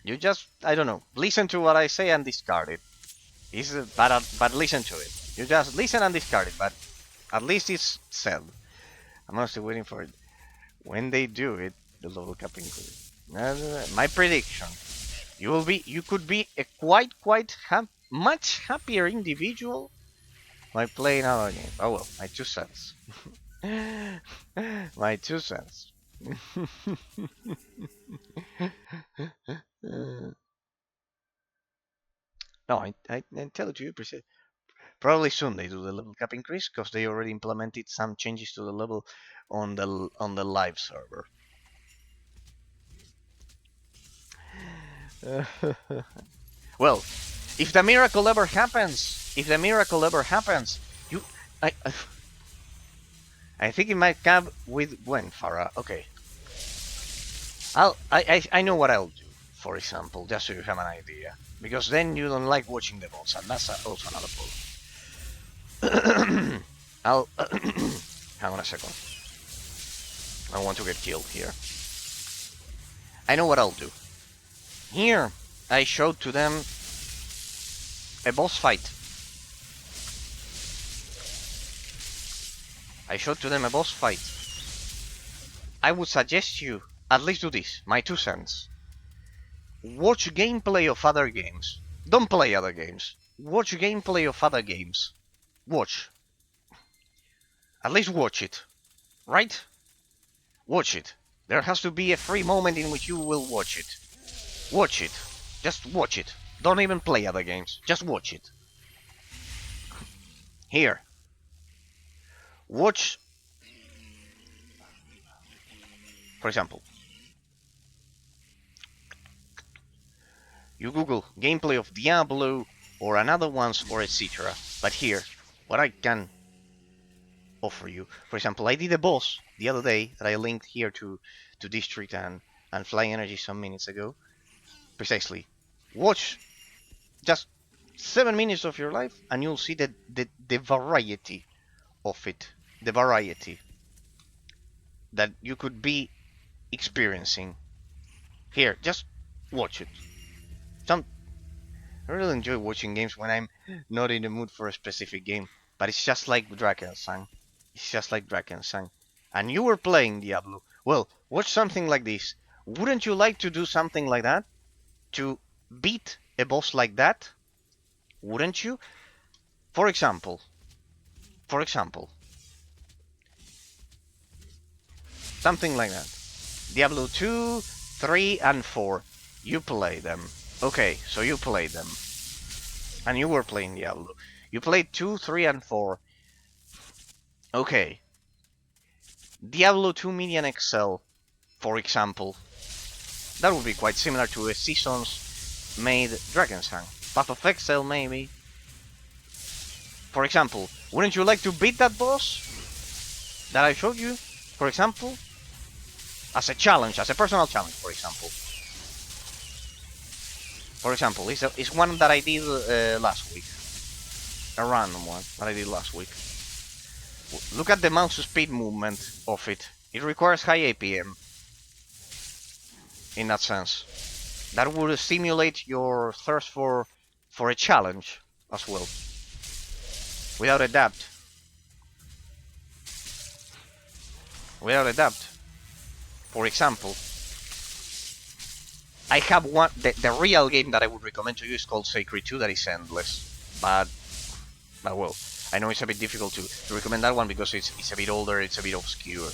You just, I don't know, listen to what I say and discard it. But listen to it. You just listen and discard it, but at least it's said. I'm still waiting for it. When they do it, the level cap increase. My prediction: you could be a much happier individual by playing other games. Oh well, my 2 cents. My 2 cents. No, I tell it to you, probably soon they do the level cap increase because they already implemented some changes to the level on the live server. Well, if the miracle ever happens, I think it might come with when Farah. Okay, I know what I'll do. For example, just so you have an idea, because then you don't like watching the bots, and that's also another problem. I'll hang on a second. I want to get killed here. I know what I'll do. Here, I showed to them a boss fight. I would suggest you at least do this, my 2 cents. Watch gameplay of other games. Don't play other games. Watch gameplay of other games. Watch. At least watch it. Right? Watch it. There has to be a free moment in which you will watch it. Watch it. Just watch it. Don't even play other games. Just watch it. Here. Watch. For example. You Google gameplay of Diablo or another ones or etc. But here, what I can offer you. For example, I did a boss the other day that I linked here to District and Flying Energy some minutes ago. Precisely. Watch just 7 minutes of your life and you'll see the variety of it. The variety that you could be experiencing. Here, just watch it. I really enjoy watching games when I'm not in the mood for a specific game. But it's just like Drakensang. And you were playing Diablo. Well, watch something like this. Wouldn't you like to do something like that? To beat a boss like that? Wouldn't you? For example. Something like that. Diablo 2, 3, and 4. You play them. Okay, so you played them. And you were playing Diablo. You played 2, 3, and 4. Okay. Diablo 2 Median XL, for example. That would be quite similar to a Seasons made Drakensang. Path of Exile, maybe. For example, wouldn't you like to beat that boss that I showed you, for example? As a challenge, as a personal challenge, for example. For example, it's one that I did last week. A random one that I did last week. Look at the mouse speed movement of it. It requires high APM. In that sense. That would stimulate your thirst for a challenge as well. Without a doubt. Without a doubt. For example, I have one. The real game that I would recommend to you is called Sacred 2, that is endless. But well, I know it's a bit difficult to recommend that one because it's a bit older, it's a bit obscure.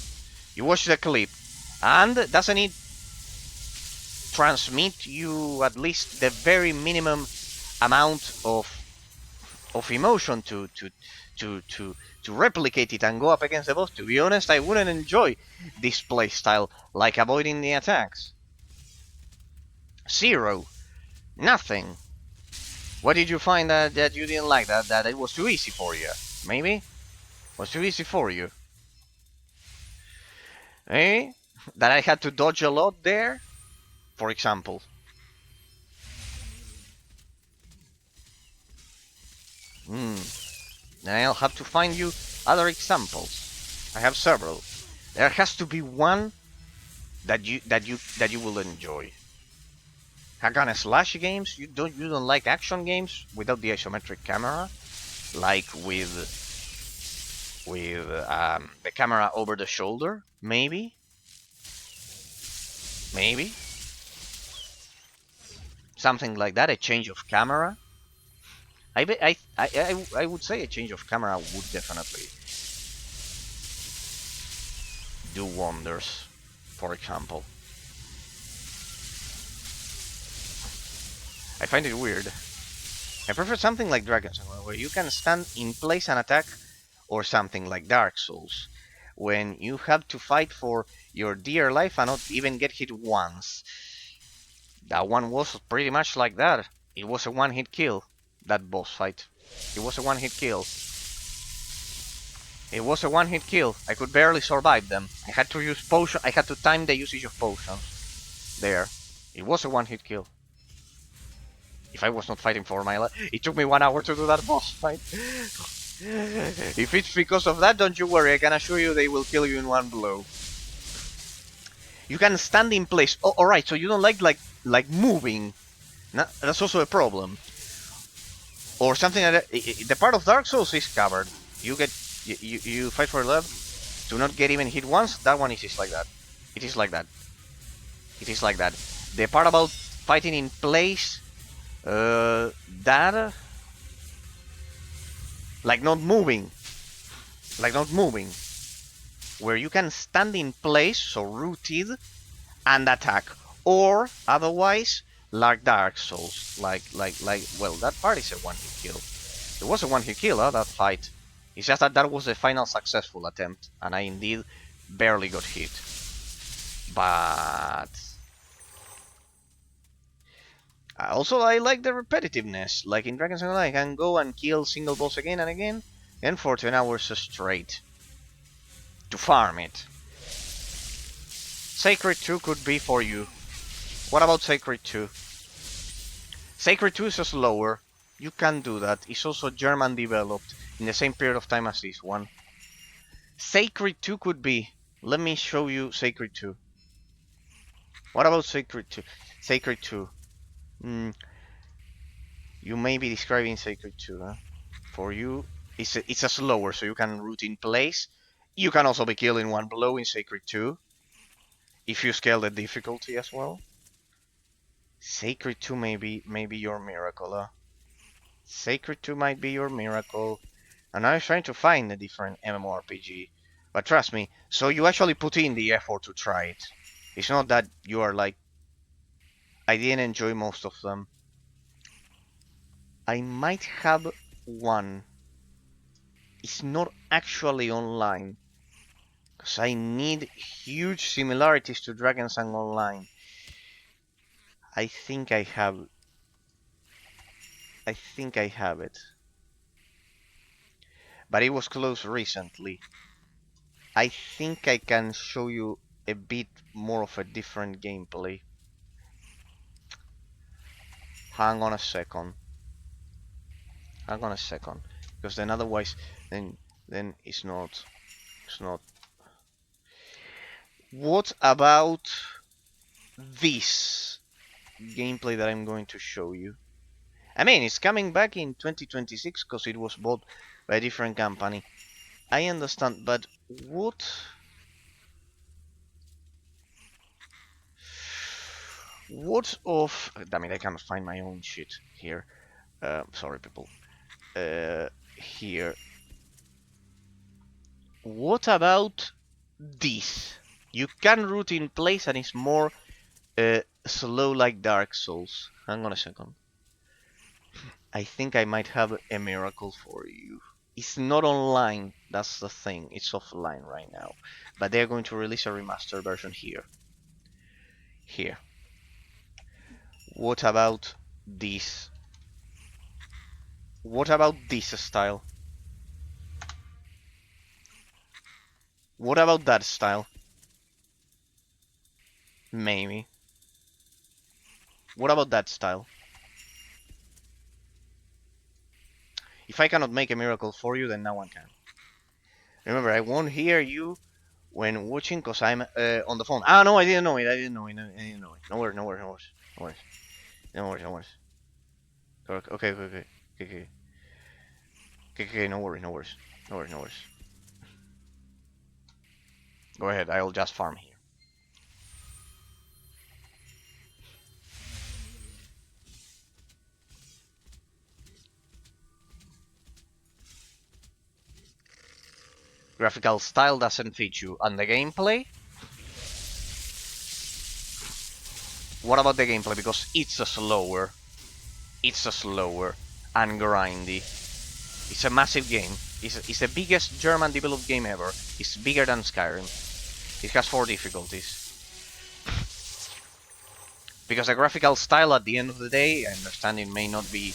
You watch the clip, and doesn't it transmit you at least the very minimum amount of emotion to replicate it and go up against the boss? To be honest, I wouldn't enjoy this playstyle, like avoiding the attacks. Zero. Nothing. What did you find that you didn't like? That it was too easy for you? Maybe? It was too easy for you? Eh? That I had to dodge a lot there? For example. Then I'll have to find you other examples. I have several. There has to be one that you will enjoy. Hack and slash games. You don't like action games without the isometric camera, like with the camera over the shoulder. Maybe. Something like that. A change of camera. I would say a change of camera would definitely do wonders. For example. I find it weird. I prefer something like Drakensang, where you can stand in place and attack, or something like Dark Souls, when you have to fight for your dear life and not even get hit once. That one was pretty much like that. It was a one-hit kill, that boss fight. It was a one-hit kill. It was a one-hit kill. I could barely survive them. I had to use potion. I had to time the usage of potions. There. It was a one-hit kill. If I was not fighting for my life. It took me 1 hour to do that boss fight. If it's because of that, don't you worry. I can assure you they will kill you in one blow. You can stand in place. Oh, alright, so you don't like moving. No, that's also a problem. Or something like that. The part of Dark Souls is covered. You fight for love. Do not get even hit once. That one is like that. It is like that. It is like that. The part about fighting in place, like not moving, where you can stand in place, so rooted, and attack, or otherwise like Dark Souls, well, that part is a one-hit kill. It was a one-hit kill, that fight. It's just that was a final successful attempt, and I indeed barely got hit. But also, I like the repetitiveness. Like in Drakensang, I can go and kill single boss again and again, and for 10 hours straight to farm it. Sacred 2 could be for you. What about Sacred 2? Sacred 2 is slower. You can do that. It's also German developed in the same period of time as this one. Sacred 2 could be. Let me show you Sacred 2. What about Sacred 2? Sacred 2. You may be describing Sacred 2, huh? For you, it's a slower, so you can root in place. You can also be killed in one blow in Sacred 2, if you scale the difficulty as well. Sacred 2 may be your miracle, huh? Sacred 2 might be your miracle. And I was trying to find a different MMORPG. But trust me, so you actually put in the effort to try it. It's not that you are like, I didn't enjoy most of them. I might have one. It's not actually online, because I need huge similarities to drakensangonline. I think I have it. But it was closed recently. I think I can show you a bit more of a different gameplay. Hang on a second. Because then otherwise, then it's not. What about this gameplay that I'm going to show you? I mean, it's coming back in 2026 because it was bought by a different company. I understand, but what? What of? Damn it! I cannot find my own shit here. Sorry, people. Here. What about this? You can root in place and it's more slow like Dark Souls. Hang on a second. I think I might have a miracle for you. It's not online, that's the thing. It's offline right now. But they're going to release a remastered version here. Here. What about this? What about this style? What about that style? Maybe. What about that style? If I cannot make a miracle for you, then no one can. Remember, I won't hear you when watching because I'm on the phone. Ah, no, I didn't know it. No worries. Okay, no worries. Go ahead, I'll just farm here. Graphical style doesn't fit you. And the gameplay? What about the gameplay? Because it's a slower and grindy. It's a massive game. It's the biggest German developed game ever. It's bigger than Skyrim. It has 4 difficulties. Because the graphical style at the end of the day, I understand it may not be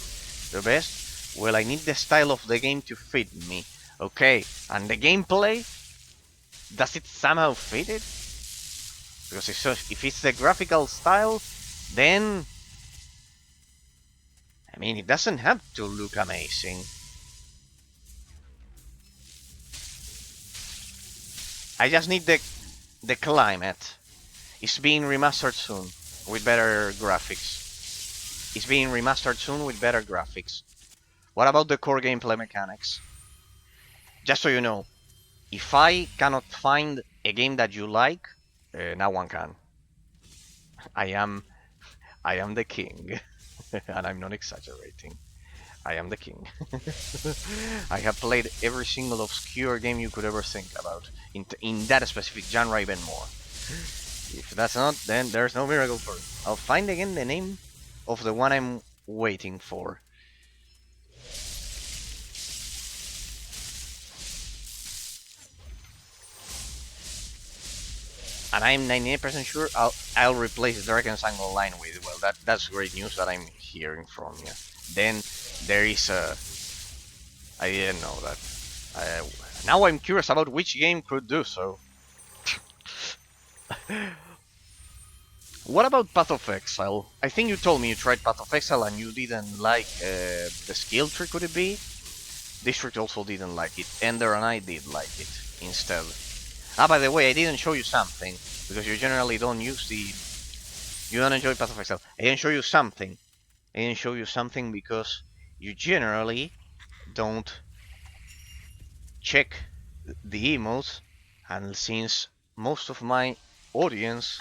the best. Well, I need the style of the game to fit me. Okay, and the gameplay? Does it somehow fit it? Because if it's the graphical style, then... I mean, it doesn't have to look amazing. I just need the climate. It's being remastered soon with better graphics. What about the core gameplay mechanics? Just so you know, if I cannot find a game that you like, no one can. I am the king, and I'm not exaggerating. I am the king. I have played every single obscure game you could ever think about, in that specific genre even more. If that's not, then there's no miracle for it. I'll find again the name of the one I'm waiting for. And I'm 98% sure I'll replace drakensangonline with, well, that's great news that I'm hearing from you. Then there is a... I didn't know that. Now I'm curious about which game could do so. What about Path of Exile? I think you told me you tried Path of Exile and you didn't like the skill tree, could it be? District also didn't like it. Ender and I did like it instead. Ah, by the way, I didn't show you something, because you generally don't use the... You don't enjoy Path of Exile. I didn't show you something. Because you generally don't check the emotes, and since most of my audience,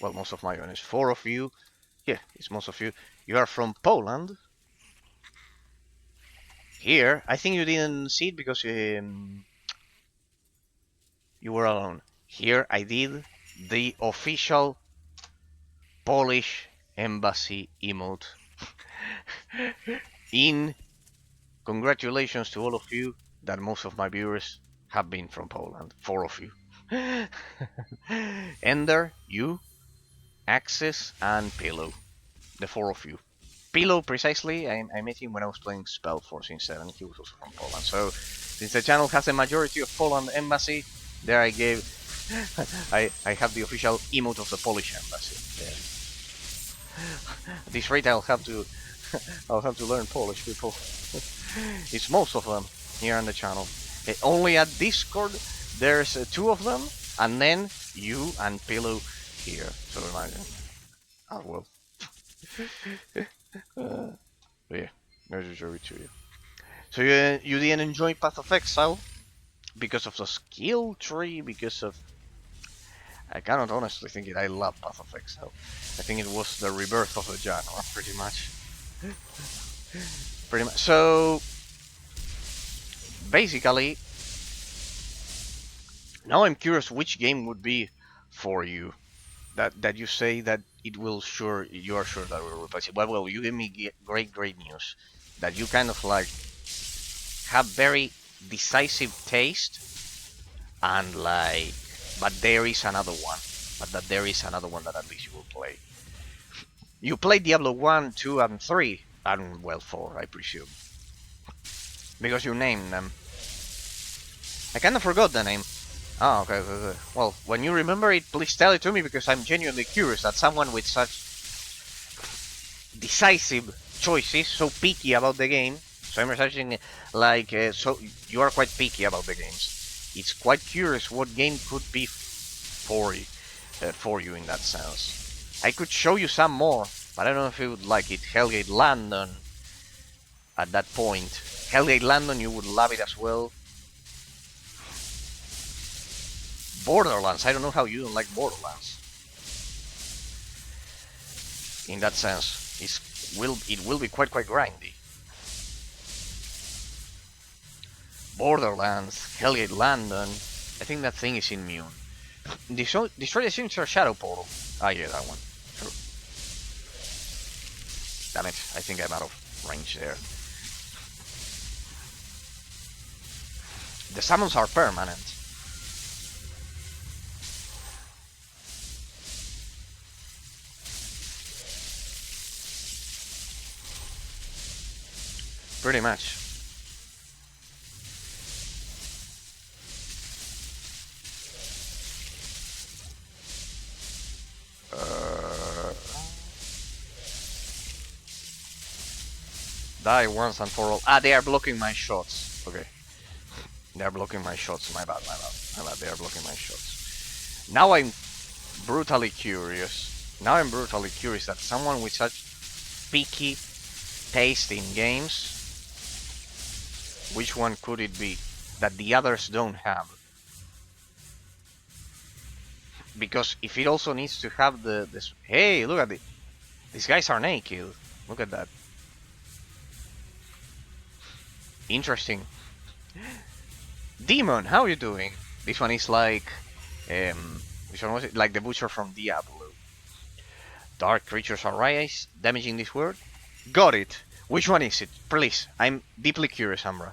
4 of you, yeah, it's most of you, you are from Poland. Here, I think you didn't see it because you were alone. Here I did the official Polish embassy emote. In congratulations to all of you that most of my viewers have been from Poland. 4 of you. Ender, you, Axis, and Pillow. The 4 of you. Pillow, precisely, I met him when I was playing Spellforce in 7. He was also from Poland. So, since the channel has a majority of Poland embassy, there I gave... I have the official emote of the Polish embassy. Yeah. At this rate, I'll have to I'll have to learn Polish, people. It's most of them here on the channel. Only at Discord there's 2 of them, and then you and Pillow here. So imagine. Oh well. Yeah, there's a jury to you. So you didn't enjoy Path of Exile because of the skill tree, because of... I cannot honestly think it. I love Path of Exile. I think it was the rebirth of the genre, pretty much. Pretty much. So basically, now I'm curious which game would be for you that you say that it will sure you are sure that will replace it. But well, you give me great news that you kind of like have very decisive taste and like, but there is another one. But that there is another one that at least you will play. You played Diablo 1, 2, and 3, and well 4, I presume. Because you named them. I kinda forgot the name. Oh, okay. Well, when you remember it, please tell it to me, because I'm genuinely curious that someone with such decisive choices, so picky about the game, so I'm researching, like, so you are quite picky about the games. It's quite curious what game could be for you in that sense. I could show you some more, but I don't know if you would like it. Hellgate London, at that point. Hellgate London, you would love it as well. Borderlands, I don't know how you don't like Borderlands. In that sense, it will be quite grindy. Borderlands, Hellgate London, I think that thing is immune. Destroy the Signature Shadow Portal. Ah, yeah, that one. True. Damn it, I think I'm out of range there. The summons are permanent. Pretty much. Die once and for all. Ah, they are blocking my shots. Okay. They are blocking my shots. My bad. They are blocking my shots. Now I'm brutally curious. That someone with such picky taste in games, which one could it be that the others don't have? Because if it also needs to have this... Hey, look at it. These guys are naked. Look at that. Interesting. Demon, how are you doing? This one is like... which one was it? Like the Butcher from Diablo. Dark creatures arise, damaging this world. Got it. Which one is it? Please, I'm deeply curious, Ambra.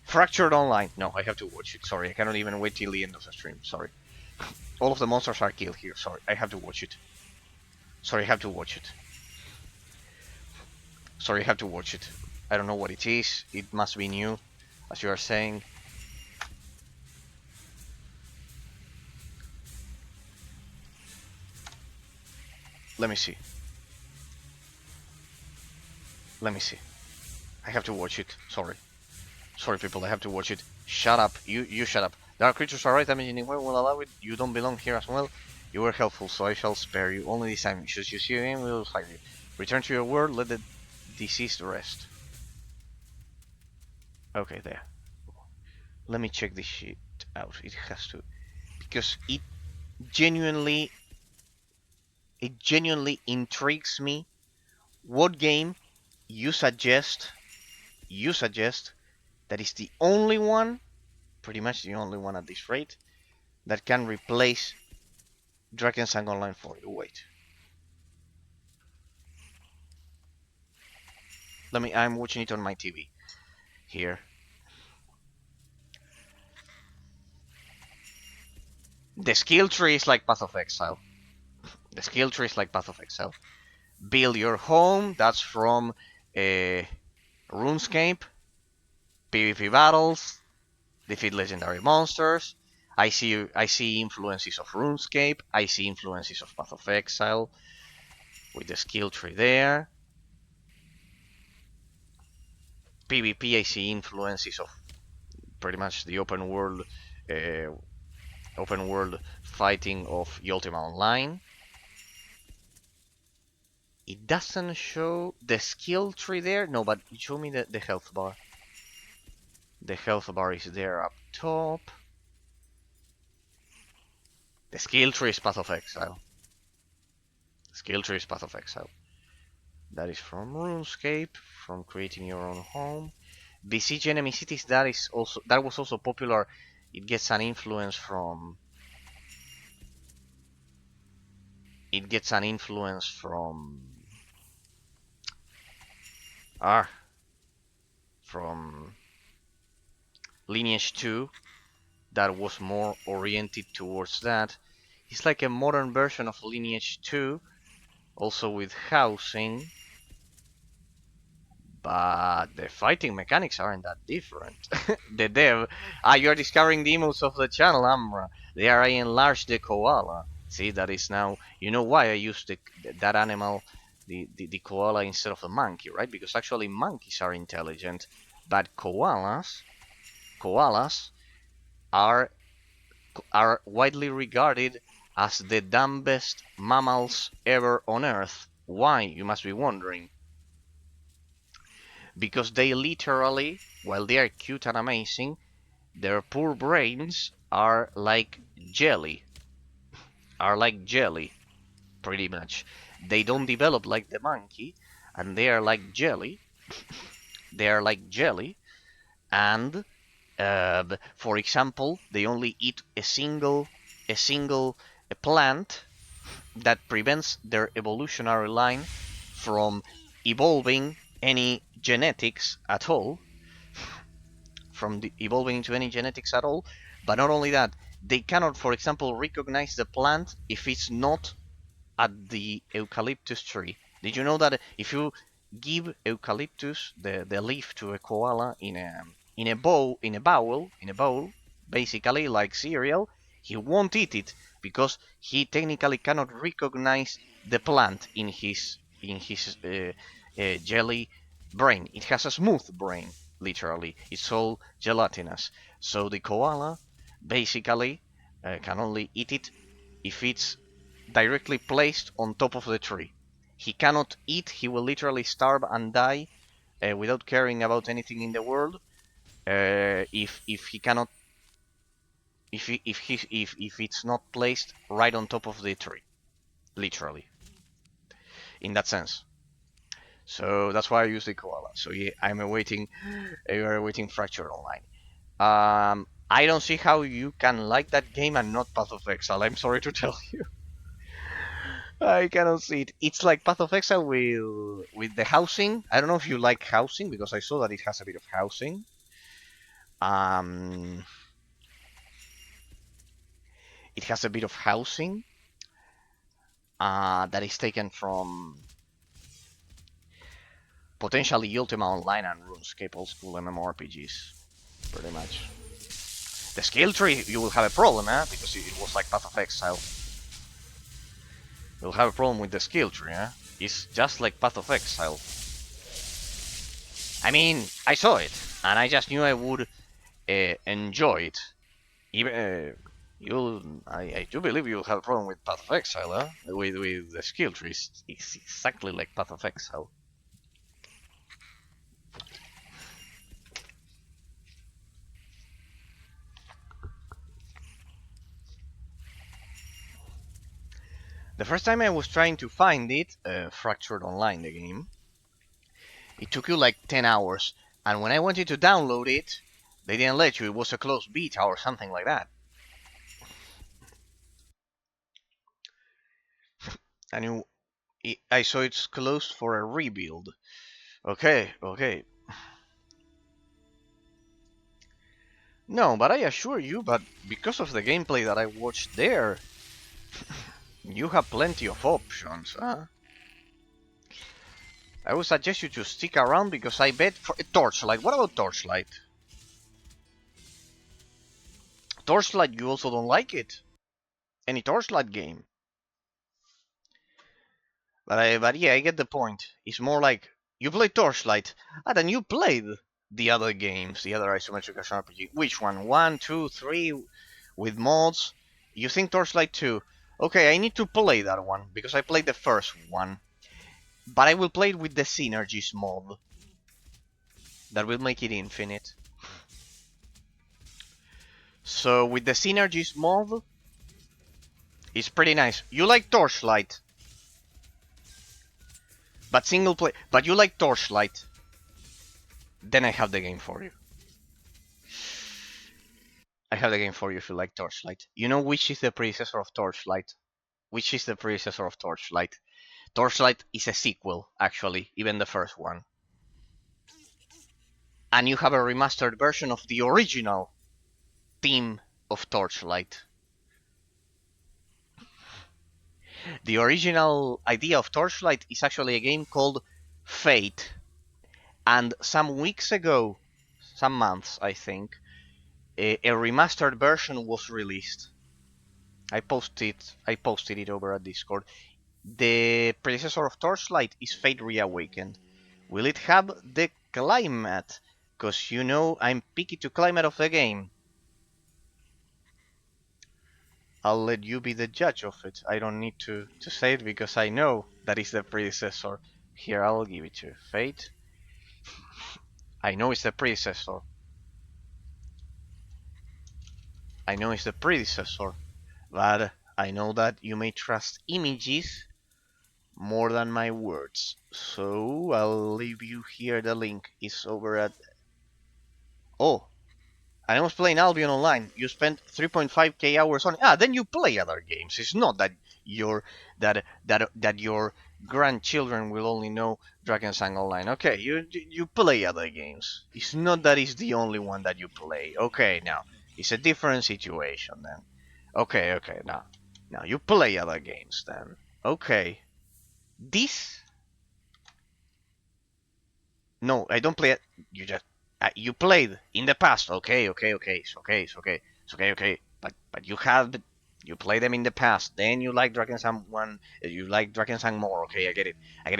Fractured Online. No, I have to watch it. Sorry, I cannot even wait till the end of the stream. Sorry. All of the monsters are killed here. Sorry, I have to watch it. Sorry, I have to watch it. Sorry, I have to watch it. I don't know what it is. It must be new, as you are saying. Let me see. Let me see. I have to watch it. Sorry. Sorry, people, I have to watch it. Shut up. You shut up. Dark creatures are right. I mean, anywhere will allow it. You don't belong here as well. You were helpful, so I shall spare you. Only this time. Should you see him, we will fight you. Return to your world. Let the deceased rest. Okay, there. Let me check this shit out. It has to, because it genuinely intrigues me. What game you suggest that is the only one, pretty much the only one at this rate, that can replace drakensangonline for you? Wait. I'm watching it on my TV. Here. The skill tree is like Path of Exile. Build your home, that's from RuneScape. PvP battles, defeat legendary monsters. I see influences of RuneScape. I see influences of Path of Exile with the skill tree there. PvP, I see influences of pretty much the open world fighting of Ultima Online. It doesn't show the skill tree there. No, but show me the health bar. The health bar is there up top. The skill tree is Path of Exile. Skill tree is Path of Exile. That is from RuneScape, from creating your own home. Besiege enemy cities. That was also popular. It gets an influence from. It gets an influence from. From Lineage 2. That was more oriented towards that. It's like a modern version of Lineage 2, also with housing. But the fighting mechanics aren't that different. The dev... you're discovering the emotes of the channel, Amra. There I enlarged the koala. See, that is now... You know why I used that animal, the koala, instead of the monkey, right? Because actually monkeys are intelligent, but koalas are widely regarded as the dumbest mammals ever on Earth. Why, you must be wondering. Because they literally, while they are cute and amazing, their poor brains are like jelly. Pretty much. They don't develop like the monkey, and they are like jelly. And for example, they only eat a single plant that prevents their evolutionary line from evolving any genetics at all, evolving into any genetics at all. But not only that, they cannot, for example, recognize the plant if it's not at the eucalyptus tree. Did you know that if you give eucalyptus, the leaf, to a koala in a bowl, basically like cereal, he won't eat it because he technically cannot recognize the plant in his jelly brain. It has a smooth brain, literally. It's all gelatinous. So the koala basically can only eat it if it's directly placed on top of the tree. He cannot eat, he will literally starve and die without caring about anything in the world if he cannot if it's not placed right on top of the tree, literally, in that sense. So that's why I use the koala. So yeah, I'm awaiting Fractured Online. I don't see how you can like that game and not Path of Exile. I'm sorry to tell you. I cannot see it. It's like Path of Exile with the housing. I don't know if you like housing because I saw that it has a bit of housing. It has a bit of housing that is taken from potentially Ultima Online and RuneScape old school MMORPGs, pretty much. The skill tree, you will have a problem, because it was like Path of Exile. You'll have a problem with the skill tree, It's just like Path of Exile. I mean, I saw it, and I just knew I would enjoy it. Even I do believe you'll have a problem with Path of Exile, with the skill tree. It's exactly like Path of Exile. The first time I was trying to find it, Fractured Online, the game, it took you like 10 hours. And when I wanted to download it, they didn't let you. It was a closed beta or something like that. And I saw it's closed for a rebuild. Okay. No, but I assure you, but because of the gameplay that I watched there, you have plenty of options, I would suggest you to stick around because I bet for Torchlight. What about Torchlight? Torchlight, you also don't like it? Any Torchlight game? But yeah, I get the point. It's more like you played Torchlight, then you played the other games, the other isometric action RPG. Which one? 1, 2, 3, with mods? You think Torchlight 2? Okay, I need to play that one, because I played the first one. But I will play it with the Synergies mod. That will make it infinite. So with the Synergies mod, it's pretty nice. You like Torchlight. But single play. But you like Torchlight. Then I have the game for you. I have the game for you if you like Torchlight. You know which is the predecessor of Torchlight? Which is the predecessor of Torchlight? Torchlight is a sequel, actually, even the first one. And you have a remastered version of the original theme of Torchlight. The original idea of Torchlight is actually a game called Fate. And some weeks ago, some months I think, a remastered version was released. I posted it over at Discord. The predecessor of Torchlight is Fate Reawakened. Will it have the climate? Because you know I'm picky to climate of the game. I'll let you be the judge of it. I don't need to say it because I know that is the predecessor. Here, I'll give it to you. Fate. I know it's the predecessor. I know it's the predecessor. But I know that you may trust images more than my words. So I'll leave you here. The link is over at... Oh, I was playing Albion Online. You spent 3.5k hours on it. Ah, then you play other games. It's not that your your grandchildren will only know Drakensang Online. Okay, you play other games. It's not that it's the only one that you play. Okay, now it's a different situation then. Okay, now you play other games then. Okay, this. No, I don't play it. You just you played in the past. Okay. It's okay. But you play them in the past. Then you like Drakensang 1. You like Drakensang more. Okay, I get it.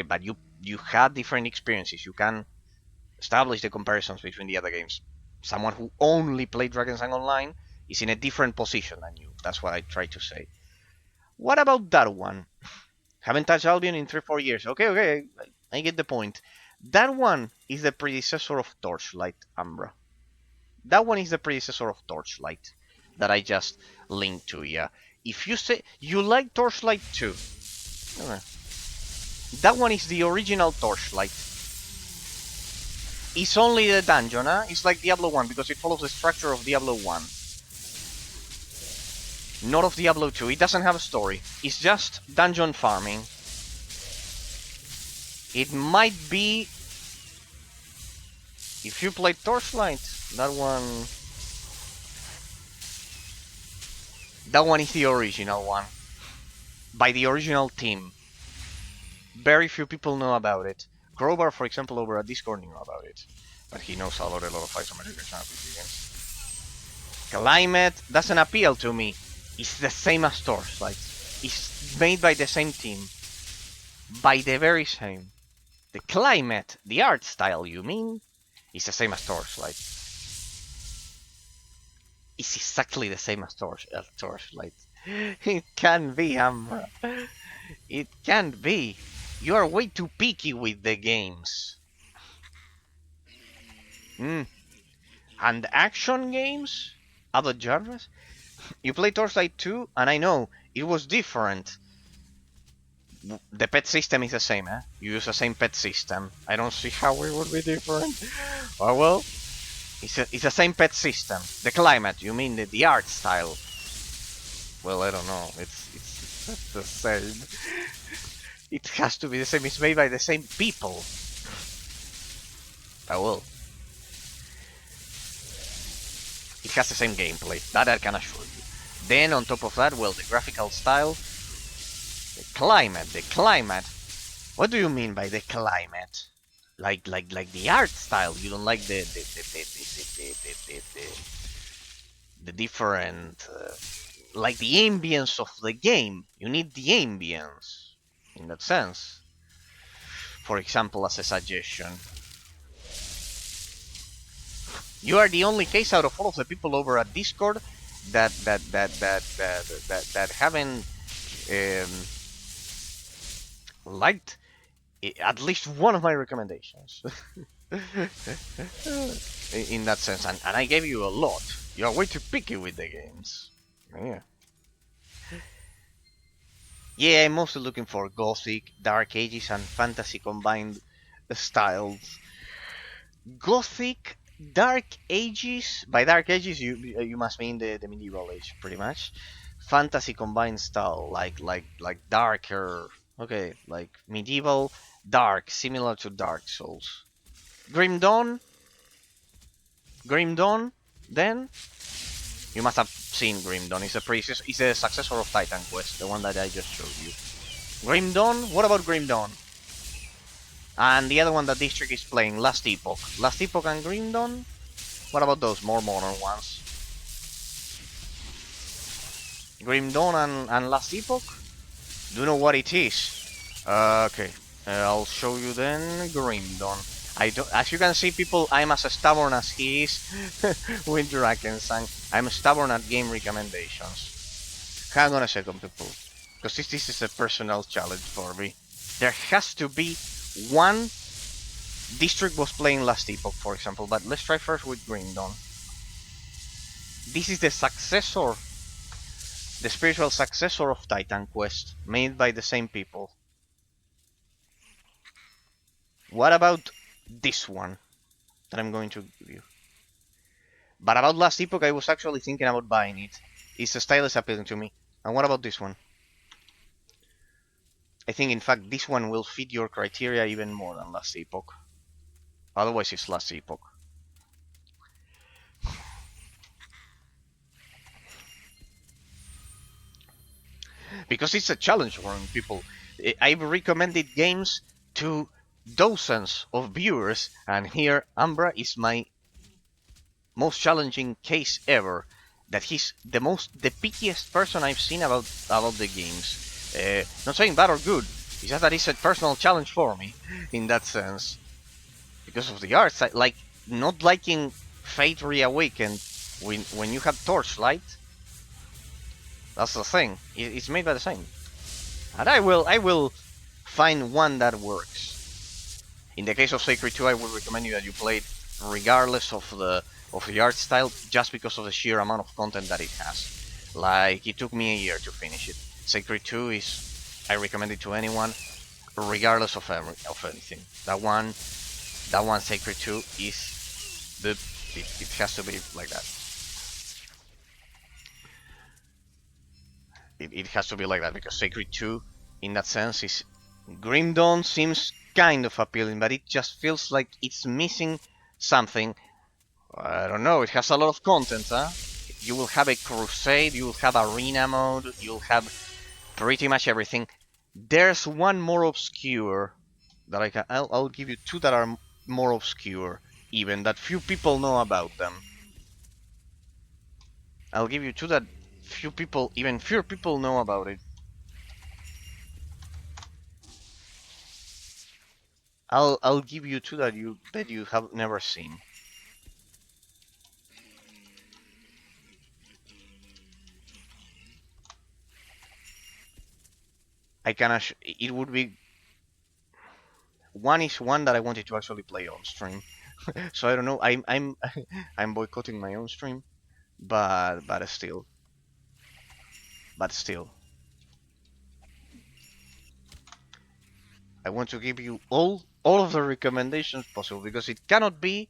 But you had different experiences. You can establish the comparisons between the other games. Someone who only played Drakensang Online is in a different position than you. That's what I try to say. What about that one? Haven't touched Albion in 3-4 years. Okay, I get the point. That one is the predecessor of Torchlight, Umbra. That one is the predecessor of Torchlight that I just linked to, yeah. If you say you like Torchlight too, that one is the original Torchlight. It's only the dungeon, huh? It's like Diablo 1 because it follows the structure of Diablo 1. Not of Diablo 2. It doesn't have a story. It's just dungeon farming. It might be... If you play Torchlight, that one is the original one. By the original team. Very few people know about it. Crowbar, for example, over at Discord knew about it. But he knows about a lot of isometric RPG games. Climate doesn't appeal to me. It's the same as Torchlight. It's made by the same team. By the very same. The climate, the art style, you mean? It's the same as Torchlight. It's exactly the same as Torchlight. It can be, Amra. It can't be. You are way too picky with the games. And action games? Other genres? You play Torchlight 2, and I know, it was different. The pet system is the same, eh? You use the same pet system. I don't see how it would be different. Oh well, it's the same pet system. The climate, you mean the art style? Well, I don't know. It's the same. It has to be the same. It's made by the same people. Oh well. It has the same gameplay. That I can assure you. Then on top of that, well, the graphical style. The climate. What do you mean by the climate? Like the art style. You don't like the different, like the ambience of the game. You need the ambience in that sense. For example, as a suggestion, You are the only case out of all of the people over at Discord that haven't liked at least one of my recommendations. In that sense, and I gave you a lot. You are way too picky with the games. Yeah. Yeah, I'm mostly looking for Gothic, Dark Ages, and Fantasy combined styles. Gothic, Dark Ages. By Dark Ages, you must mean the medieval age, pretty much. Fantasy combined style, like darker. Okay, like medieval, dark, similar to Dark Souls. Grim Dawn. Grim Dawn. Then you must have seen Grim Dawn. It's a successor of Titan Quest, the one that I just showed you. Grim Dawn. What about Grim Dawn? And the other one that District is playing, Last Epoch. Last Epoch and Grim Dawn? What about those more modern ones? Grim Dawn and Last Epoch? Do you know what it is? Okay, I'll show you then Grim Dawn. I don't, as you can see, people, I'm as stubborn as he is with Drakensang. I'm stubborn at game recommendations. Hang on a second, people, because this is a personal challenge for me. There has to be one. District was playing Last Epoch, for example, but let's try first with Grim Dawn. This is the successor, the spiritual successor of Titan Quest, made by the same people. What about this one that I'm going to give you? But about Last Epoch, I was actually thinking about buying it. Its style is appealing to me. And what about this one? I think, in fact, this one will fit your criteria even more than Last Epoch. Otherwise, it's Last Epoch. Because it's a challenge for people. I've recommended games to dozens of viewers, and here Umbra is my most challenging case ever. That he's the pickiest person I've seen about the games. Not saying bad or good. It's just that it's a personal challenge for me in that sense. Because of the arts, like not liking Fate Reawakened when you have Torchlight. That's the thing. It's made by the same, and I will find one that works. In the case of Sacred 2, I would recommend you that you play it regardless of the art style, just because of the sheer amount of content that it has. Like, it took me a year to finish it. Sacred 2 is, I recommend it to anyone, regardless of anything. That one, Sacred 2 is it has to be like that. It has to be like that, because Sacred 2, in that sense, is... Grim Dawn seems kind of appealing, but it just feels like it's missing something. I don't know, it has a lot of content, huh? You will have a crusade, you will have arena mode, you'll have pretty much everything. There's one more obscure that I'll give you two that are more obscure, even, that few people know about them. I'll give you two that fewer people know about it. I'll give you two that you have never seen. I can it would be... One is one that I wanted to actually play on stream. So I don't know, I'm boycotting my own stream, but still. I want to give you all of the recommendations possible, because it cannot be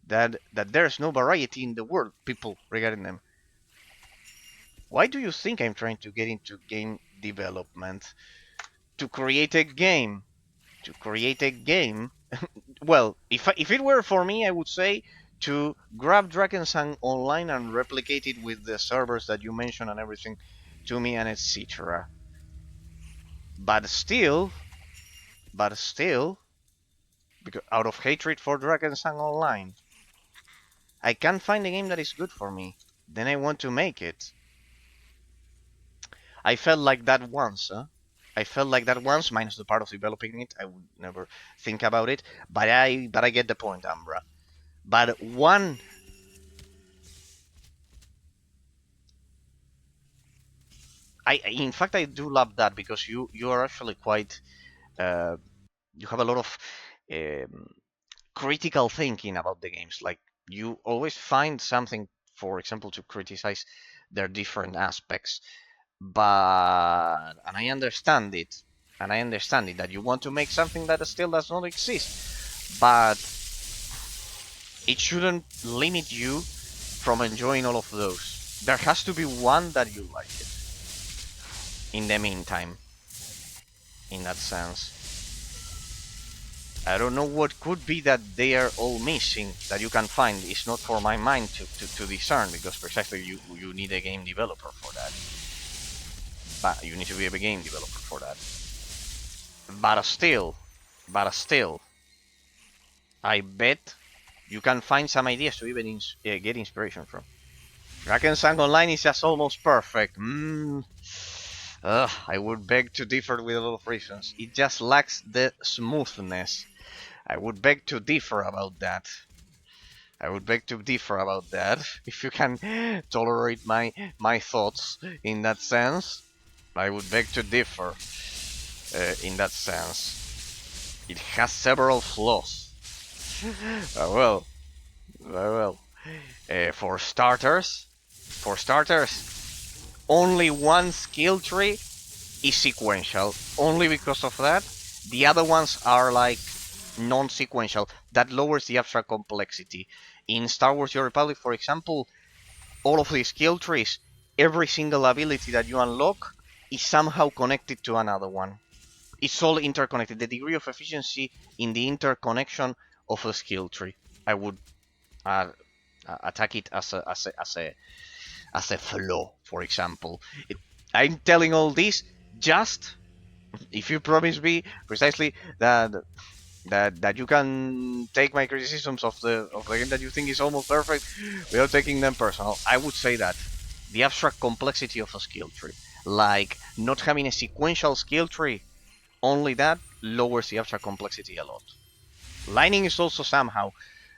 that there's no variety in the world, people, regarding them. Why do you think I'm trying to get into game development? To create a game. Well, if it were for me, I would say to grab Drakensang Online and replicate it with the servers that you mentioned and everything to me, and etc. But still, because out of hatred for Drakensang Online, I can't find a game that is good for me. Then I want to make it. I felt like that once, minus the part of developing it. I would never think about it, but I get the point, Umbra. But one In fact, I do love that because you are actually quite you have a lot of um, critical thinking about the games. Like you always find something, for example, to criticize their different aspects. But and I understand it, and I understand it that you want to make something that still does not exist, but it shouldn't limit you from enjoying all of those. There has to be one that you like it. In the meantime, in that sense. I don't know what could be that they are all missing that you can find. It's not for my mind to discern because precisely you need a game developer for that. But you need to be a game developer for that. But still, I bet you can find some ideas to even get inspiration from. Drakensangonline is just almost perfect. I would beg to differ with a lot of reasons. It just lacks the smoothness. I would beg to differ about that. I would beg to differ about that. If you can tolerate my thoughts in that sense, I would beg to differ in that sense. It has several flaws. Well, well. For starters, only one skill tree is sequential. Only because of that, the other ones are like non-sequential. That lowers the abstract complexity. In Star Wars: Your Republic, for example, all of the skill trees, every single ability that you unlock is somehow connected to another one. It's all interconnected. The degree of efficiency in the interconnection of a skill tree, I would uh, attack it as a flaw. For example, I'm telling all this just if you promise me precisely that you can take my criticisms of the game that you think is almost perfect without taking them personal. I would say that the abstract complexity of a skill tree, like not having a sequential skill tree, only that lowers the abstract complexity a lot. Lining is also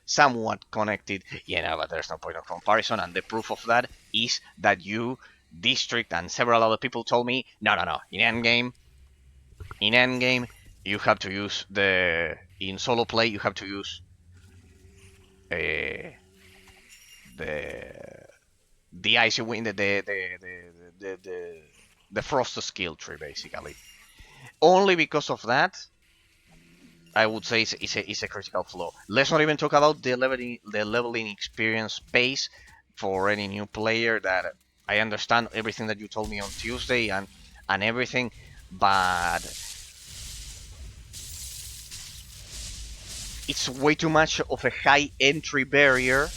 somewhat connected, but there's no point of comparison, and the proof of that is that you, District, and several other people told me, no, in endgame, you have to use in solo play, you have to use uh, the the icy wind, the frost skill tree, basically. Only because of that, I would say it's a critical flaw. Let's not even talk about the leveling experience pace for any new player. That I understand everything that you told me on Tuesday and everything, but it's way too much of a high entry barrier,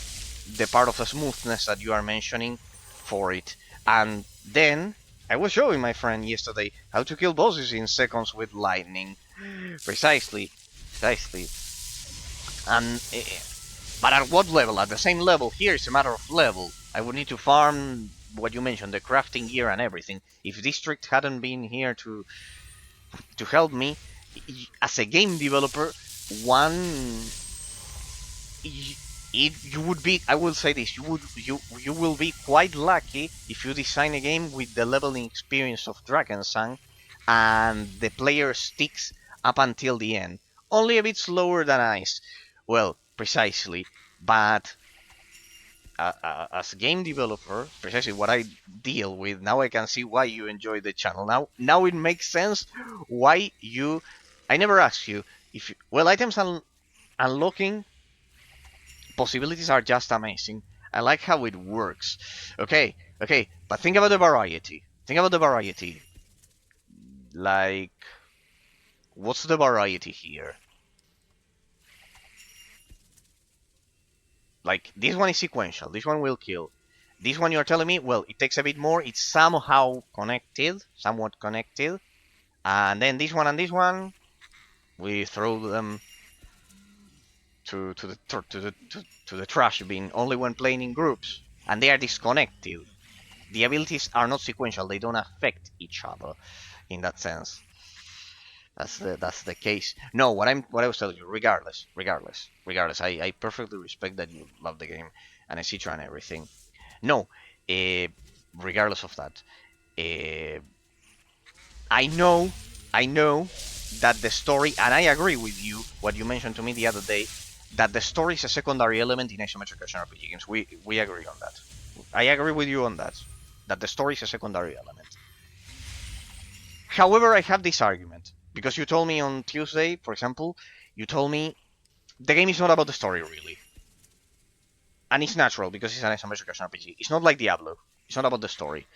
the part of the smoothness that you are mentioning for it. And then I was showing my friend yesterday how to kill bosses in seconds with lightning. Precisely, precisely. And but at what level? At the same level. Here it's a matter of level. I would need to farm what you mentioned, the crafting gear and everything. If District hadn't been here to help me as a game developer, one you would be, I will say this, you will be quite lucky if you design a game with the leveling experience of Drakensang and the player sticks up until the end. Only a bit slower than Ice. Well, precisely. But as a game developer, precisely what I deal with, now I can see why you enjoy the channel. Now it makes sense why you. I never asked you if items unlocking possibilities are just amazing. I like how it works. Okay, but think about the variety. Think about the variety. Like, what's the variety here? Like, this one is sequential. This one will kill. This one you're telling me, well, it takes a bit more. It's somehow connected, somewhat connected. And then this one and this one, we throw them to the trash bin only when playing in groups, and they are disconnected. The abilities are not sequential; they don't affect each other in that sense. That's the case. No, what I was telling you. Regardless, I perfectly respect that you love the game and etc. and everything. No, uh, regardless of that. Uh, I know that the story, and I agree with you, what you mentioned to me the other day, that the story is a secondary element in isometric action RPG games. We agree on that. I agree with you on that. That the story is a secondary element. However, I have this argument because you told me on Tuesday, for example, you told me the game is not about the story really, and it's natural because it's an isometric action RPG. It's not like Diablo. It's not about the story.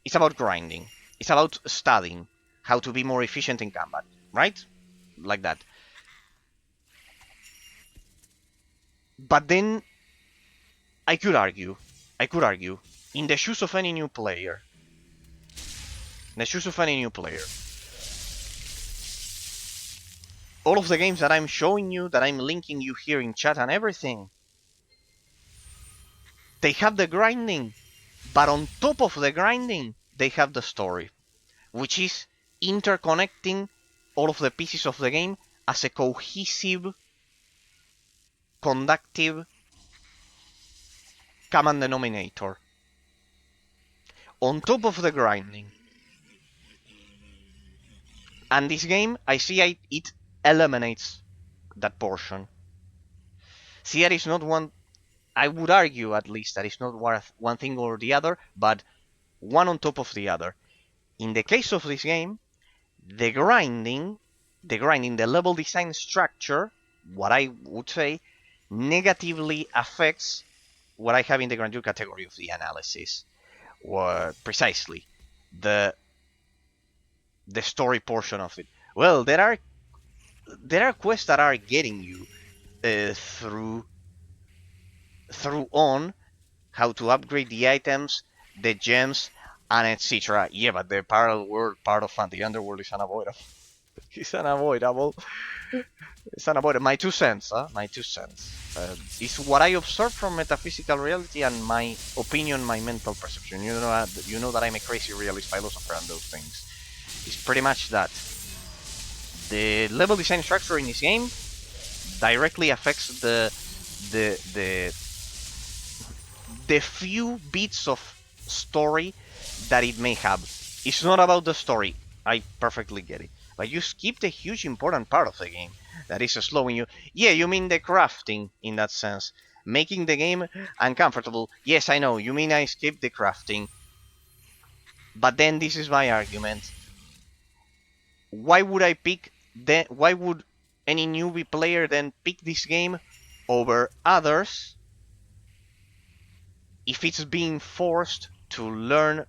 It's about grinding. It's about studying how to be more efficient in combat, right? Like that. But then I could argue, in the shoes of any new player, all of the games that I'm showing you, that I'm linking you here in chat and everything, they have the grinding, but on top of the grinding, they have the story, which is interconnecting all of the pieces of the game as a cohesive, conductive common denominator. On top of the grinding. And this game, I see it eliminates that portion. See, that is not one, I would argue at least, that is not one thing or the other, but one on top of the other. In the case of this game, the grinding, the level design structure, what I would say, negatively affects what I have in the grandeur category of the analysis. Or precisely, the story portion of it. Well, there are quests that are getting you through on how to upgrade the items, the gems, and etc. Yeah, but the parallel world part of the underworld is unavoidable. It's unavoidable. It's unavoidable. My 2 cents, huh? My 2 cents. It's what I observe from metaphysical reality and my opinion, my mental perception. You know that I'm a crazy realist philosopher and those things. It's pretty much that. The level design structure in this game directly affects the few bits of story that it may have. It's not about the story. I perfectly get it. But you skipped a huge important part of the game that is slowing you. Yeah, you mean the crafting in that sense. Making the game uncomfortable. Yes, I know. You mean I skipped the crafting. But then this is my argument. Why would any newbie player then pick this game over others if it's being forced to learn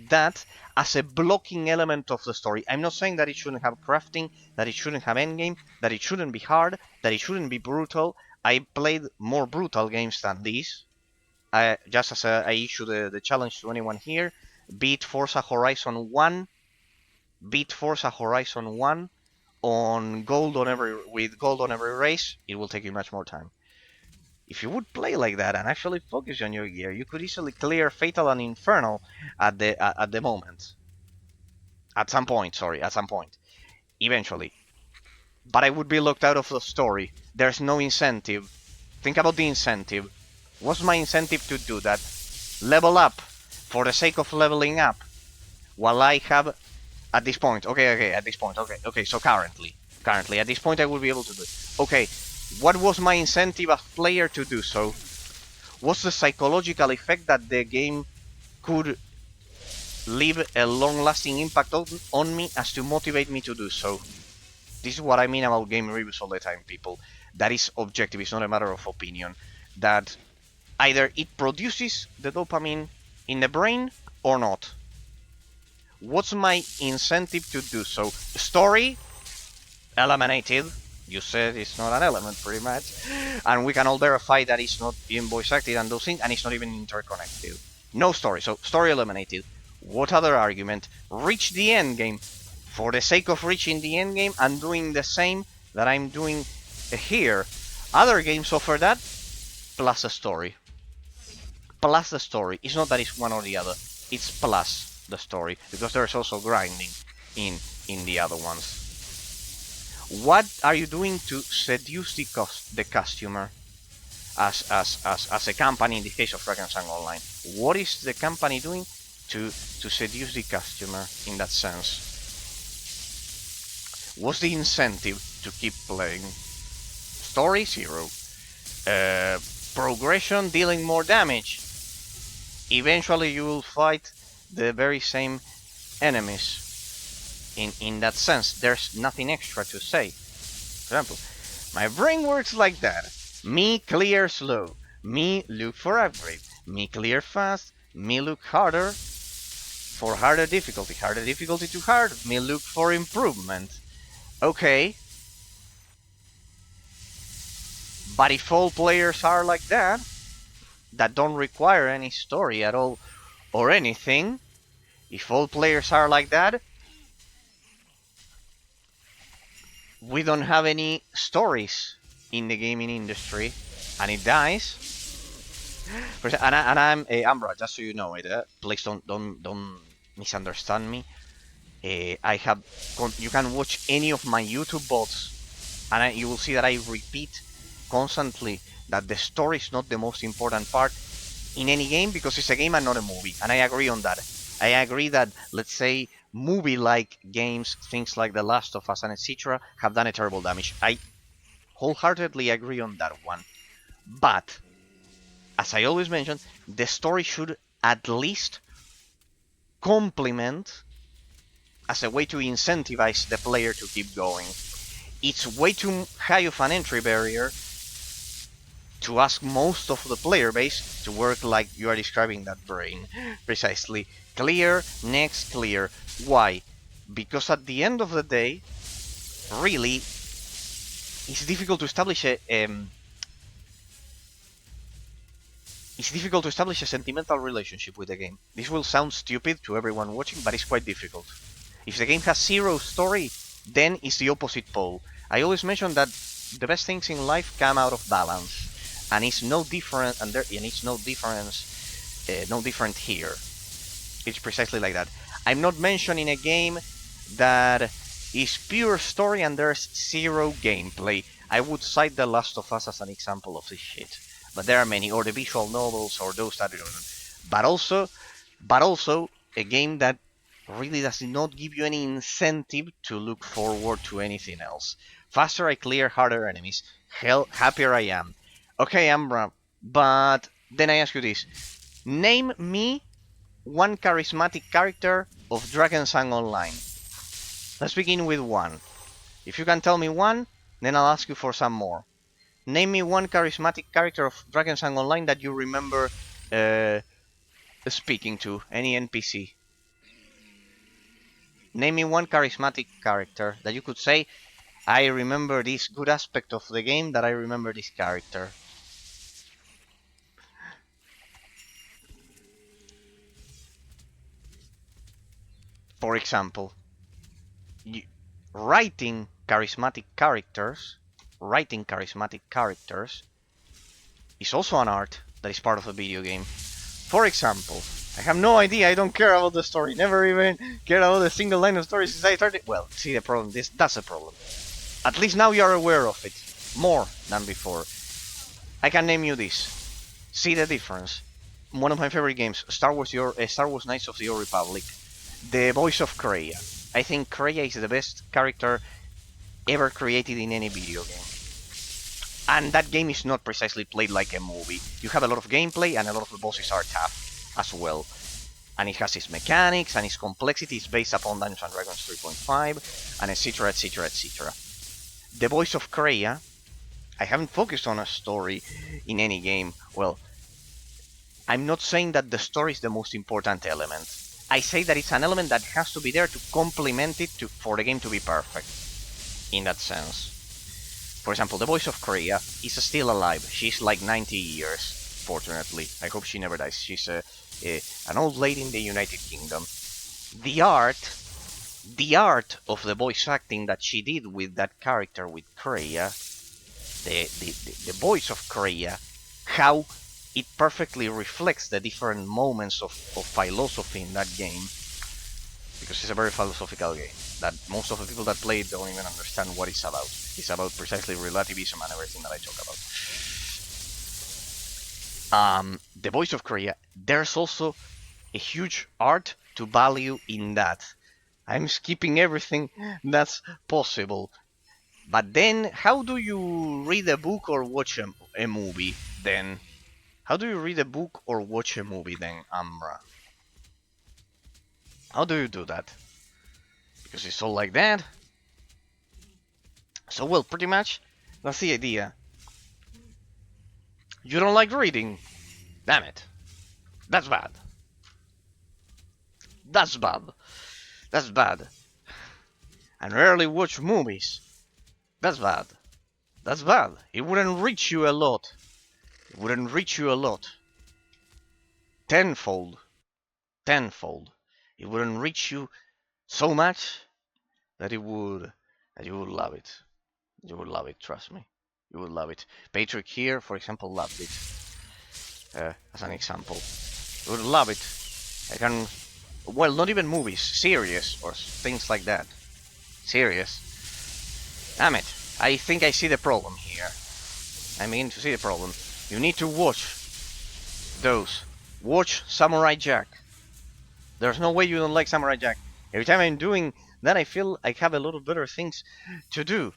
that as a blocking element of the story? I'm not saying that it shouldn't have crafting, that it shouldn't have endgame, that it shouldn't be hard, that it shouldn't be brutal. I played more brutal games than this. Just as I issue the challenge to anyone here, beat Forza Horizon 1 on gold with gold on every race. It will take you much more time. If you would play like that and actually focus on your gear, you could easily clear Fatal and Infernal at the moment. At some point, eventually. But I would be locked out of the story. There's no incentive. Think about the incentive. What's my incentive to do that? Level up for the sake of leveling up, while I have at this point. Okay. So currently, at this point, I will be able to do it. Okay, what was my incentive as player to do so? What's the psychological effect that the game could leave a long-lasting impact on me as to motivate me to do so? This is what I mean about game reviews all the time, people. That is objective, it's not a matter of opinion. That either it produces the dopamine in the brain or not. What's my incentive to do so? Story? Eliminated. You said it's not an element, pretty much. And we can all verify that it's not even voice acted and those things, and it's not even interconnected. No story, so story eliminated. What other argument? Reach the end game. For the sake of reaching the end game and doing the same that I'm doing here. Other games offer that, plus a story. Plus the story. It's not that it's one or the other. It's plus the story, because there's also grinding in the other ones. What are you doing to seduce the customer as a company in the case of Drakensang Online? What is the company doing to seduce the customer in that sense. What's the incentive to keep playing? Story, 0. Progression, dealing more damage. Eventually you will fight the very same enemies. In that sense, there's nothing extra to say. For example, my brain works like that. Me clear slow. Me look for upgrade. Me clear fast. Me look harder for harder difficulty. Harder difficulty to hard. Me look for improvement. Okay. But if all players are like that don't require any story at all or anything, if all players are like that, we don't have any stories in the gaming industry, and it dies. And I'm Ambra, just so you know it. Please don't misunderstand me. I have you can watch any of my YouTube bots, and you will see that I repeat constantly that the story is not the most important part in any game, because it's a game and not a movie, and I agree on that. I agree that, let's say, movie-like games, things like The Last of Us and etc., have done a terrible damage. I wholeheartedly agree on that one. But, as I always mention, the story should at least complement as a way to incentivize the player to keep going. It's way too high of an entry barrier to ask most of the player base to work like you are describing that brain. Precisely. Clear, next, clear. Why? Because at the end of the day, really, it's difficult to establish a sentimental relationship with the game. This will sound stupid to everyone watching, but it's quite difficult. If the game has 0 story, then it's the opposite pole. I always mention that the best things in life come out of balance, and it's no different, and it's no different here. It's precisely like that. I'm not mentioning a game that is pure story and there's 0 gameplay. I would cite The Last of Us as an example of this shit. But there are many, or the visual novels, or those that don't. But also a game that really does not give you any incentive to look forward to anything else. Faster I clear, harder enemies. Hell, happier I am. Okay, Ambra, but then I ask you this. Name me one charismatic character of Drakensang Online. Let's begin with one. If you can tell me one, then I'll ask you for some more. Name me one charismatic character of Drakensang Online that you remember speaking to, any NPC. Name me one charismatic character that you could say, I remember this good aspect of the game, that I remember this character. For example, writing charismatic characters is also an art that is part of a video game. For example, I have no idea, I don't care about the story, never even cared about a single line of story since I started. Well, see the problem, that's a problem. At least now you are aware of it, more than before. I can name you this. See the difference. One of my favorite games, Star Wars Knights of the Old Republic. The voice of Kreia. I think Kreia is the best character ever created in any video game. And that game is not precisely played like a movie. You have a lot of gameplay and a lot of the bosses are tough as well. And it has its mechanics and its complexity is based upon Dungeons & Dragons 3.5 and etc, etc, etc. The voice of Kreia, I haven't focused on a story in any game. Well, I'm not saying that the story is the most important element. I say that it's an element that has to be there to complement it for the game to be perfect. In that sense. For example, the voice of Kreia is still alive. She's like 90 years, fortunately. I hope she never dies. She's an old lady in the United Kingdom. The art of the voice acting that she did with that character, with Kreia, the voice of Kreia, how it perfectly reflects the different moments of philosophy in that game, because it's a very philosophical game that most of the people that play it don't even understand what it's about. It's about precisely relativism and everything that I talk about. The voice of Kreia, there's also a huge art to value in that. I'm skipping everything that's possible. But then, how do you read a book or watch a movie then? How do you read a book or watch a movie then, Amra? How do you do that? Because it's all like that. So, well, pretty much, that's the idea. You don't like reading? Damn it. That's bad. That's bad. That's bad. And rarely watch movies. That's bad. That's bad. It wouldn't reach you a lot. It wouldn't reach you a lot. Tenfold. Tenfold. It wouldn't reach you so much that you would love it. You would love it, trust me. You would love it. Patrick here, for example, loved it. As an example. You would love it. I can... Well, not even movies. Series or things like that. Serious. Damn it. I think I see the problem here. I mean to see the problem. You need to watch those. Watch Samurai Jack. There's no way you don't like Samurai Jack. Every time I'm doing that, I feel I have a lot of better things to do.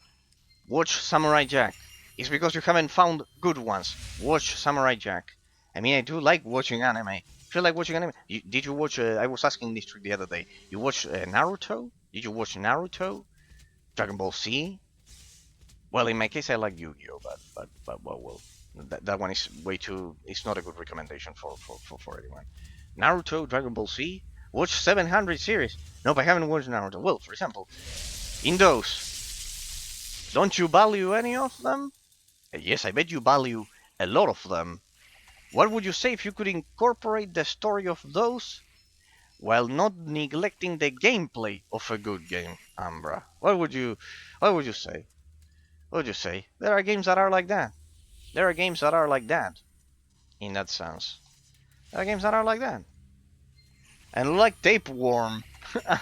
Watch Samurai Jack. It's because you haven't found good ones. Watch Samurai Jack. I mean, I do like watching anime. If you like watching anime, did you watch? I was asking this trick the other day. You watch Naruto? Did you watch Naruto? Dragon Ball Z? Well, in my case, I like Yu-Gi-Oh, but well, that one is way too. It's not a good recommendation for anyone. Naruto, Dragon Ball Z. Watch 700 series. Nope, I haven't watched Naruto. Well, for example, in those, don't you value any of them? Yes, I bet you value a lot of them. What would you say if you could incorporate the story of those while not neglecting the gameplay of a good game, Ambra? What would you say? What would you say? There are games that are like that. There are games that are like that. In that sense. There are games that are like that. And like Tapeworm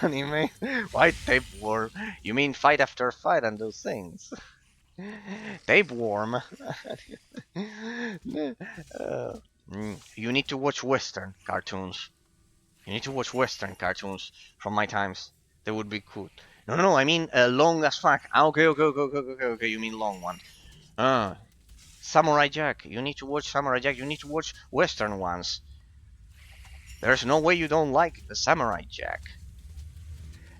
anime. Why Tapeworm? You mean fight after fight and those things. Tapeworm. You need to watch Western cartoons. You need to watch Western cartoons from my times. They would be cool. No, I mean long as fuck. Okay. You mean long one. Samurai Jack. You need to watch Samurai Jack. You need to watch Western ones. There's no way you don't like the Samurai Jack.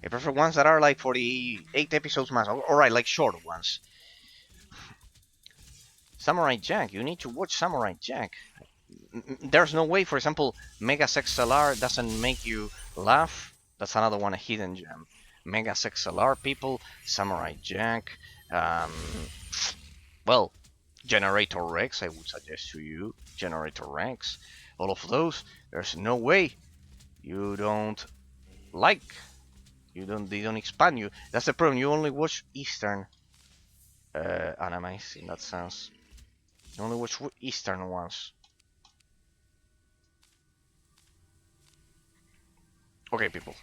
I prefer ones that are like 48 episodes max. Alright, like short ones. Samurai Jack. You need to watch Samurai Jack. There's no way, for example, Mega XLR doesn't make you laugh. That's another one, a hidden gem. Mega XLR people, Samurai Jack, well, Generator Rex, I would suggest to you. Generator Rex. All of those, there's no way you don't like. They don't expand you. That's the problem. You only watch Eastern animes in that sense. You only watch Eastern ones. Okay, people.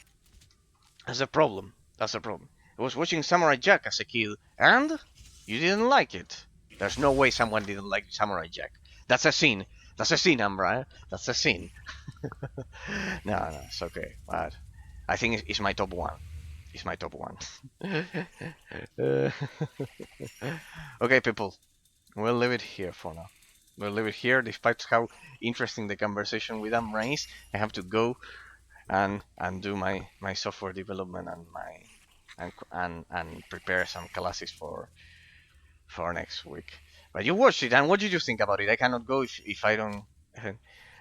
That's the problem. That's the problem. I was watching Samurai Jack as a kid, and you didn't like it. There's no way someone didn't like Samurai Jack. That's a sin. That's a sin, Ambra. That's a sin. No, it's okay. But I think it's my top one. It's my top one. Okay, people. We'll leave it here for now. We'll leave it here, despite how interesting the conversation with Ambra is. I have to go and do my software development and prepare some classes for next week. But you watched it, and what did you think about it? I cannot go if I don't.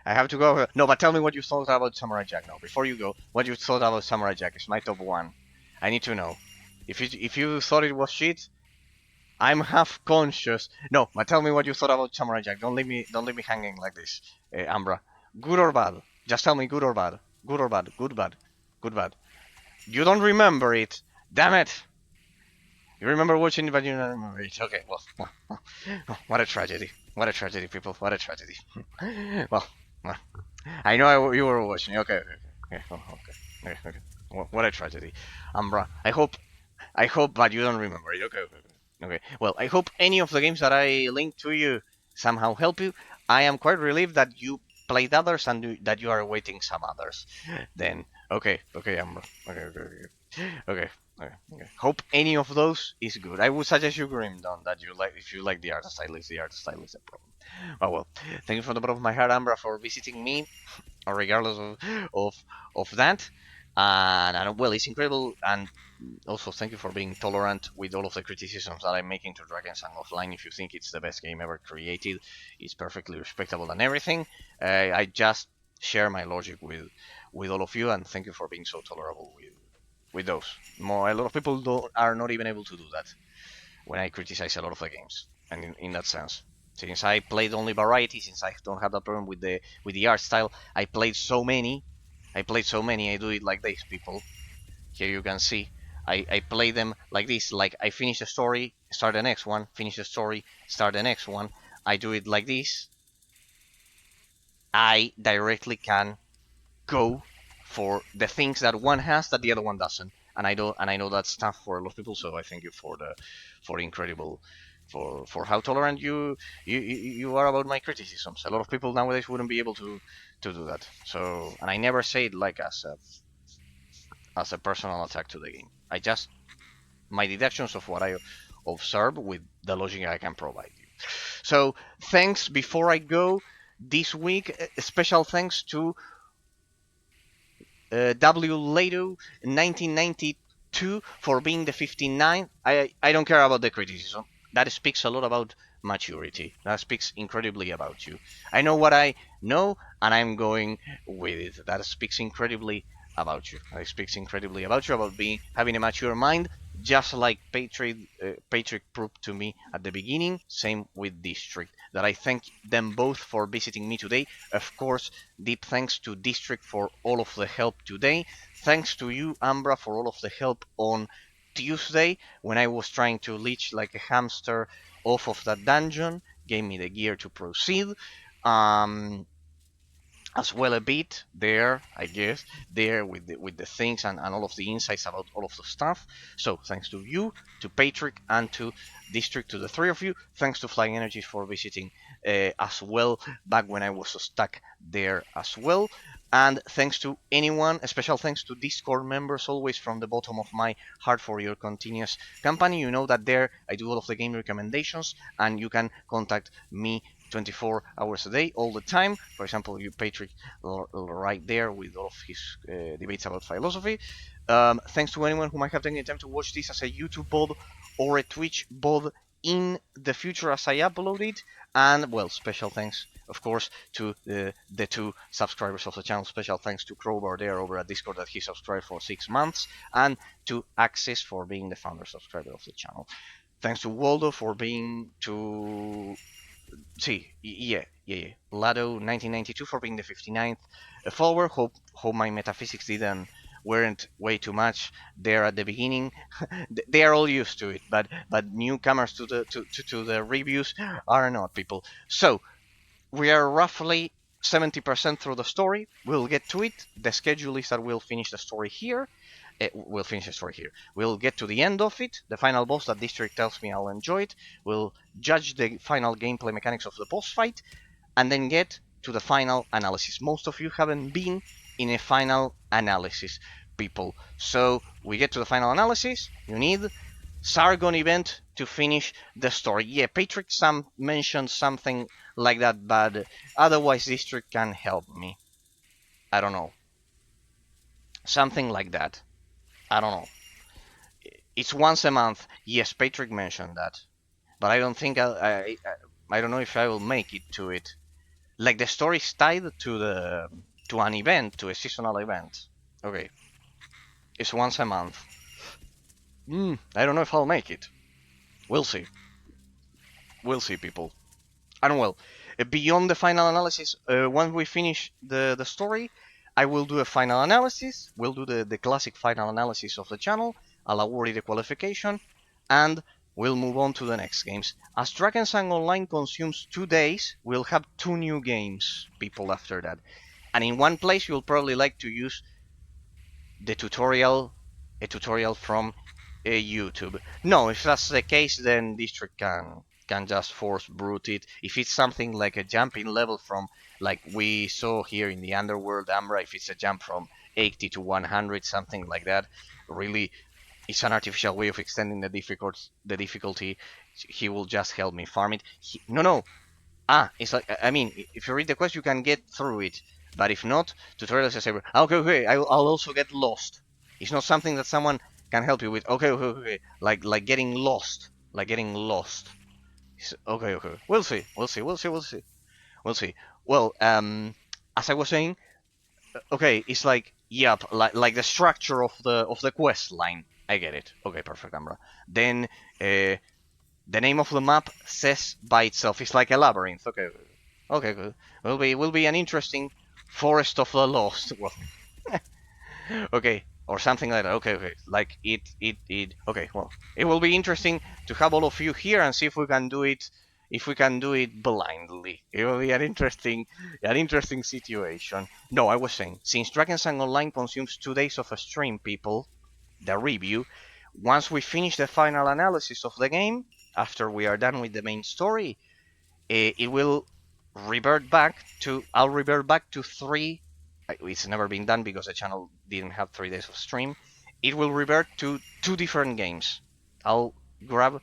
I have to go. No, but tell me what you thought about Samurai Jack now. Before you go, what you thought about Samurai Jack? It's my top one. I need to know. If you thought it was shit, I'm half conscious. No, but tell me what you thought about Samurai Jack. Don't leave me hanging like this, Ambra. Good or bad? Just tell me good or bad. Good or bad? Good, bad. Good, bad. You don't remember it. Damn it. You remember watching it, but you don't remember it. Okay, well, what a tragedy. What a tragedy, people. What a tragedy. well, I know you were watching. Okay. What a tragedy. Umbra, I hope, but you don't remember it. Okay. Well, I hope any of the games that I linked to you somehow help you. I am quite relieved that you played others and that you are awaiting some others. Then okay, Amber. Okay. Hope any of those is good. I would suggest you Grim Dawn that you like if you like the art style. Is the art style is the problem. Oh well. Thank you from the bottom of my heart, Ambra, for visiting me, or regardless of that. And well, it's incredible. And also, thank you for being tolerant with all of the criticisms that I'm making to Drakensang Offline. If you think it's the best game ever created, it's perfectly respectable and everything. I just share my logic with all of you, and thank you for being so tolerable with those. A lot of people are not even able to do that when I criticize a lot of the games, and in that sense. Since I played only variety, since I don't have that problem with the art style, I played so many. I do it like this, people. Here you can see. I play them like this. Like I finish a story, start the next one, finish the story, start the next one. I do it like this. I directly can go for the things that one has that the other one doesn't. And I know that's tough for a lot of people, so I thank you for incredible for how tolerant you are about my criticisms. A lot of people nowadays wouldn't be able to do that. So, and I never say it like as a personal attack to the game. I just my deductions of what I observe with the logic I can provide you. So thanks. Before I go this week, special thanks to W. Lato 1992 for being the 59th. I don't care about the criticism. That speaks a lot about maturity. That speaks incredibly about you. I know what I know, and I'm going with it. That speaks incredibly about you. That speaks incredibly about you, about having a mature mind, just like Patrick proved to me at the beginning. Same with District. That I thank them both for visiting me today. Of course, deep thanks to District for all of the help today. Thanks to you, Ambra, for all of the help on Tuesday when I was trying to leech like a hamster off of that dungeon. Gave me the gear to proceed. As well a bit there, I guess, there with the things and all of the insights about all of the stuff. So thanks to you, to Patrick, and to District, to the three of you. Thanks to Flying Energies for visiting as well back when I was stuck there as well. And thanks to anyone, a special thanks to Discord members, always from the bottom of my heart for your continuous company. You know that there I do all of the game recommendations, and you can contact me 24 hours a day, all the time. For example, you Patrick right there with all of his debates about philosophy. Thanks to anyone who might have taken the time to watch this as a YouTube VOD or a Twitch VOD in the future as I upload it. And, well, special thanks, of course, to the two subscribers of the channel. Special thanks to Crowbar there over at Discord that he subscribed for 6 months, and to Axis for being the founder subscriber of the channel. Thanks to Waldo for being Lado 1992 for being the 59th follower. Hope my metaphysics weren't way too much there at the beginning. They are all used to it, but newcomers to the reviews are not, people. So we are roughly 70% through the story. We'll get to it. The schedule is that we'll finish the story here. We'll get to the end of it, the final boss that District tells me I'll enjoy it. We'll judge the final gameplay mechanics of the boss fight, and then get to the final analysis. Most of you haven't been in a final analysis, people. So we get to the final analysis. You need Sargon event to finish the story. Yeah, Patrick mentioned something like that, but otherwise District can help me. I don't know. Something like that. I don't know. It's once a month. Yes, Patrick mentioned that, but I don't think I don't know if I will make it to it. Like the story's tied to an event, to a seasonal event. Okay, it's once a month. I don't know if I'll make it. We'll see. We'll see, people. And well, beyond the final analysis, once we finish the story, I will do a final analysis. We'll do the classic final analysis of the channel. I'll award it a qualification, and we'll move on to the next games. As Drakensang Online consumes 2 days, we'll have 2 new games, people, after that. And in one place, you'll probably like to use the tutorial, a tutorial from YouTube. No, if that's the case, then District can just force brute it. If it's something like a jumping level from, like we saw here in the Underworld Ambra, if it's a jump from 80 to 100, something like that, really, it's an artificial way of extending the difficulty. He will just help me farm it. No. It's like, I mean, if you read the quest, you can get through it. But if not, tutorials say, okay, I'll also get lost. It's not something that someone can help you with. Okay. Like getting lost. Like getting lost. Okay. We'll see. Well, as I was saying, okay, it's like, yep, like the structure of the quest line. I get it. Okay, perfect, Amra. Then, the name of the map says by itself. It's like a labyrinth. Okay, good. Will be an interesting forest of the lost. Well, okay, or something like that. Okay. Like it. Okay, well, it will be interesting to have all of you here and see if we can do it. If we can do it blindly, it will be an interesting situation. No, I was saying, since Drakensang Online consumes 2 days of a stream, people, the review, once we finish the final analysis of the game, after we are done with the main story, it will revert back to. I'll revert back to 3. It's never been done because the channel didn't have 3 days of stream. It will revert to 2 different games. I'll grab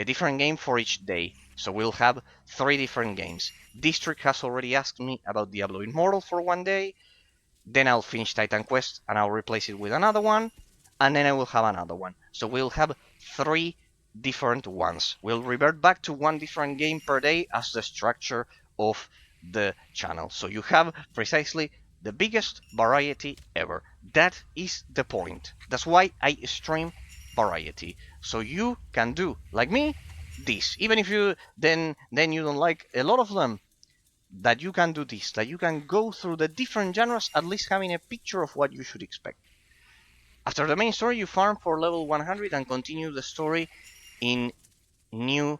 a different game for each day. So we'll have 3 different games. District has already asked me about Diablo Immortal for 1 day. Then I'll finish Titan Quest and I'll replace it with another one. And then I will have another one. So we'll have 3 different ones. We'll revert back to 1 different game per day as the structure of the channel. So you have precisely the biggest variety ever. That is the point. That's why I stream variety. So you can do, like me, this. Even if you then you don't like a lot of them, that you can do this, that you can go through the different genres, at least having a picture of what you should expect. After the main story, you farm for level 100 and continue the story in new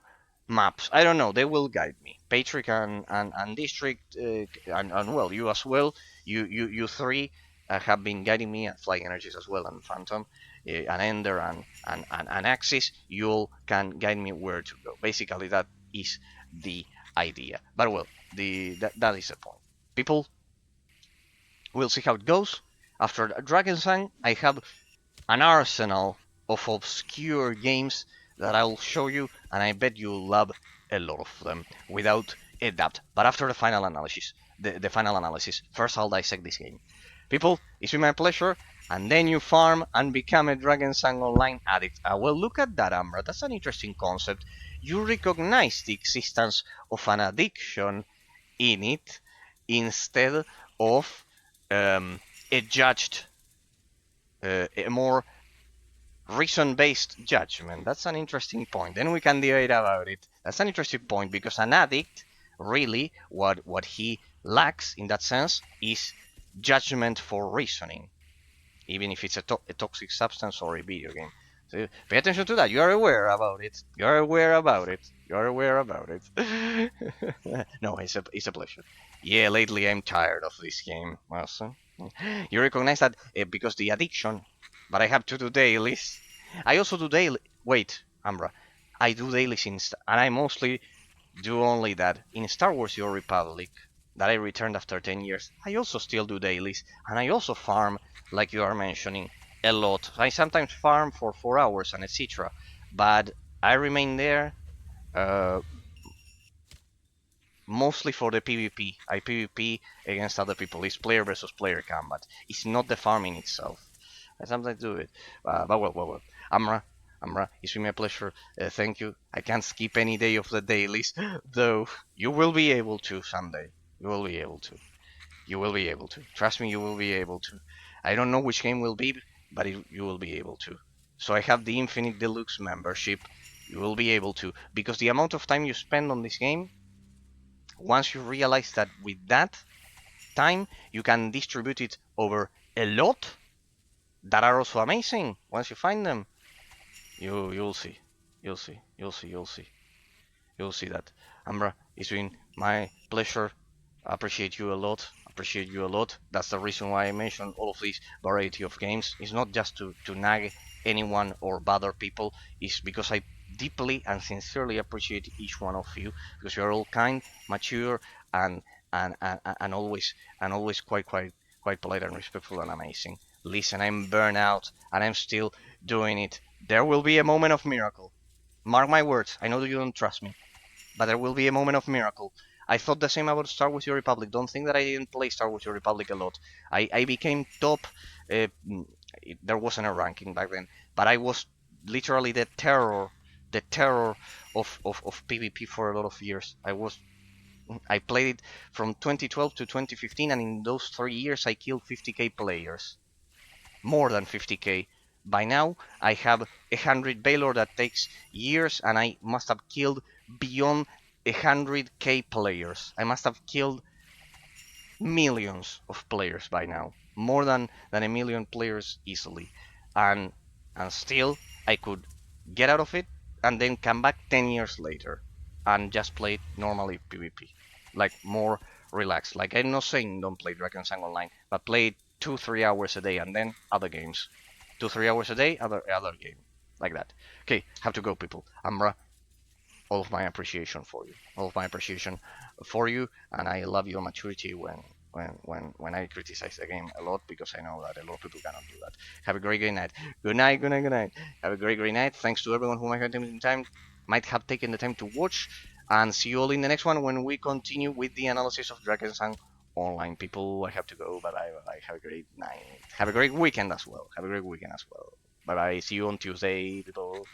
maps. I don't know, they will guide me. Patrick and District, and well, you as well. You 3 have been guiding me, and Flying Energies as well, and Phantom, and Ender, and Axis. You all can guide me where to go. Basically, that is the idea. But well, that is the point. People, we'll see how it goes. After Drakensang, I have an arsenal of obscure games that I'll show you, and I bet you'll love a lot of them, without a doubt. But after the final analysis, first I'll dissect this game. People, it's been my pleasure, and then you farm and become a Drakensang Online addict. Well, look at that, Amra. That's an interesting concept. You recognize the existence of an addiction in it instead of a judged, a more reason-based judgment. That's an interesting point. Then we can debate about it. That's an interesting point, because an addict, really, what he lacks in that sense is judgment for reasoning, even if it's a toxic substance or a video game. So pay attention to that. You are aware about it. No, it's a pleasure. Yeah, lately I'm tired of this game. Also, you recognize that because the addiction. But I have to do dailies. I also do daily. Wait, Ambra. I do dailies and I mostly do only that. In Star Wars: Your Republic, that I returned after 10 years, I also still do dailies, and I also farm, like you are mentioning, a lot. I sometimes farm for 4 hours and etc. But I remain there mostly for the PvP. I PvP against other people. It's player versus player combat. It's not the farming itself. I sometimes do it. But well. Amra, it's been my pleasure. Thank you. I can't skip any day of the dailies, though you will be able to someday. You will be able to. You will be able to. Trust me, you will be able to. I don't know which game will be, but you will be able to. So I have the Infinite Deluxe membership. You will be able to. Because the amount of time you spend on this game, once you realize that with that time, you can distribute it over a lot that are also amazing once you find them. You'll see. You'll see that. Ambra, it's been my pleasure. I appreciate you a lot. That's the reason why I mentioned all of these variety of games. It's not just to nag anyone or bother people. It's because I deeply and sincerely appreciate each one of you because you're all kind, mature, and and always quite polite and respectful and amazing. Listen, I'm burnt out and I'm still doing it. There will be a moment of miracle. Mark my words. I know that you don't trust me, but there will be a moment of miracle. I thought the same about Star Wars: Your Republic. Don't think that I didn't play Star Wars: Your Republic a lot. I became top. Uh, there wasn't a ranking back then, but I was literally the terror of PvP for a lot of years. I played it from 2012 to 2015, and in those 3 years I killed 50k players, more than 50k. By now, I have 100 Baylor that takes years, and I must have killed beyond 100k players. I must have killed millions of players by now, more than a million players easily, and still I could get out of it and then come back 10 years later and just play normally PvP, like more relaxed. Like I'm not saying don't play Drakensang online, but play 2-3 hours a day and then other games, 2-3 hours a day, other game, like that. Okay, have to go, people. Amra, all of my appreciation for you, all of my appreciation for you, and I love your maturity when I criticize the game a lot because I know that a lot of people cannot do that. Have a great night. Good night. Good night. Good night. Have a great night. Thanks to everyone who might have taken the time to watch, and see you all in the next one when we continue with the analysis of Drakensang online. People, I have to go. Bye bye. Bye bye. Have a great night. Have a great weekend as well. Have a great weekend as well. Bye bye. See you on Tuesday, people.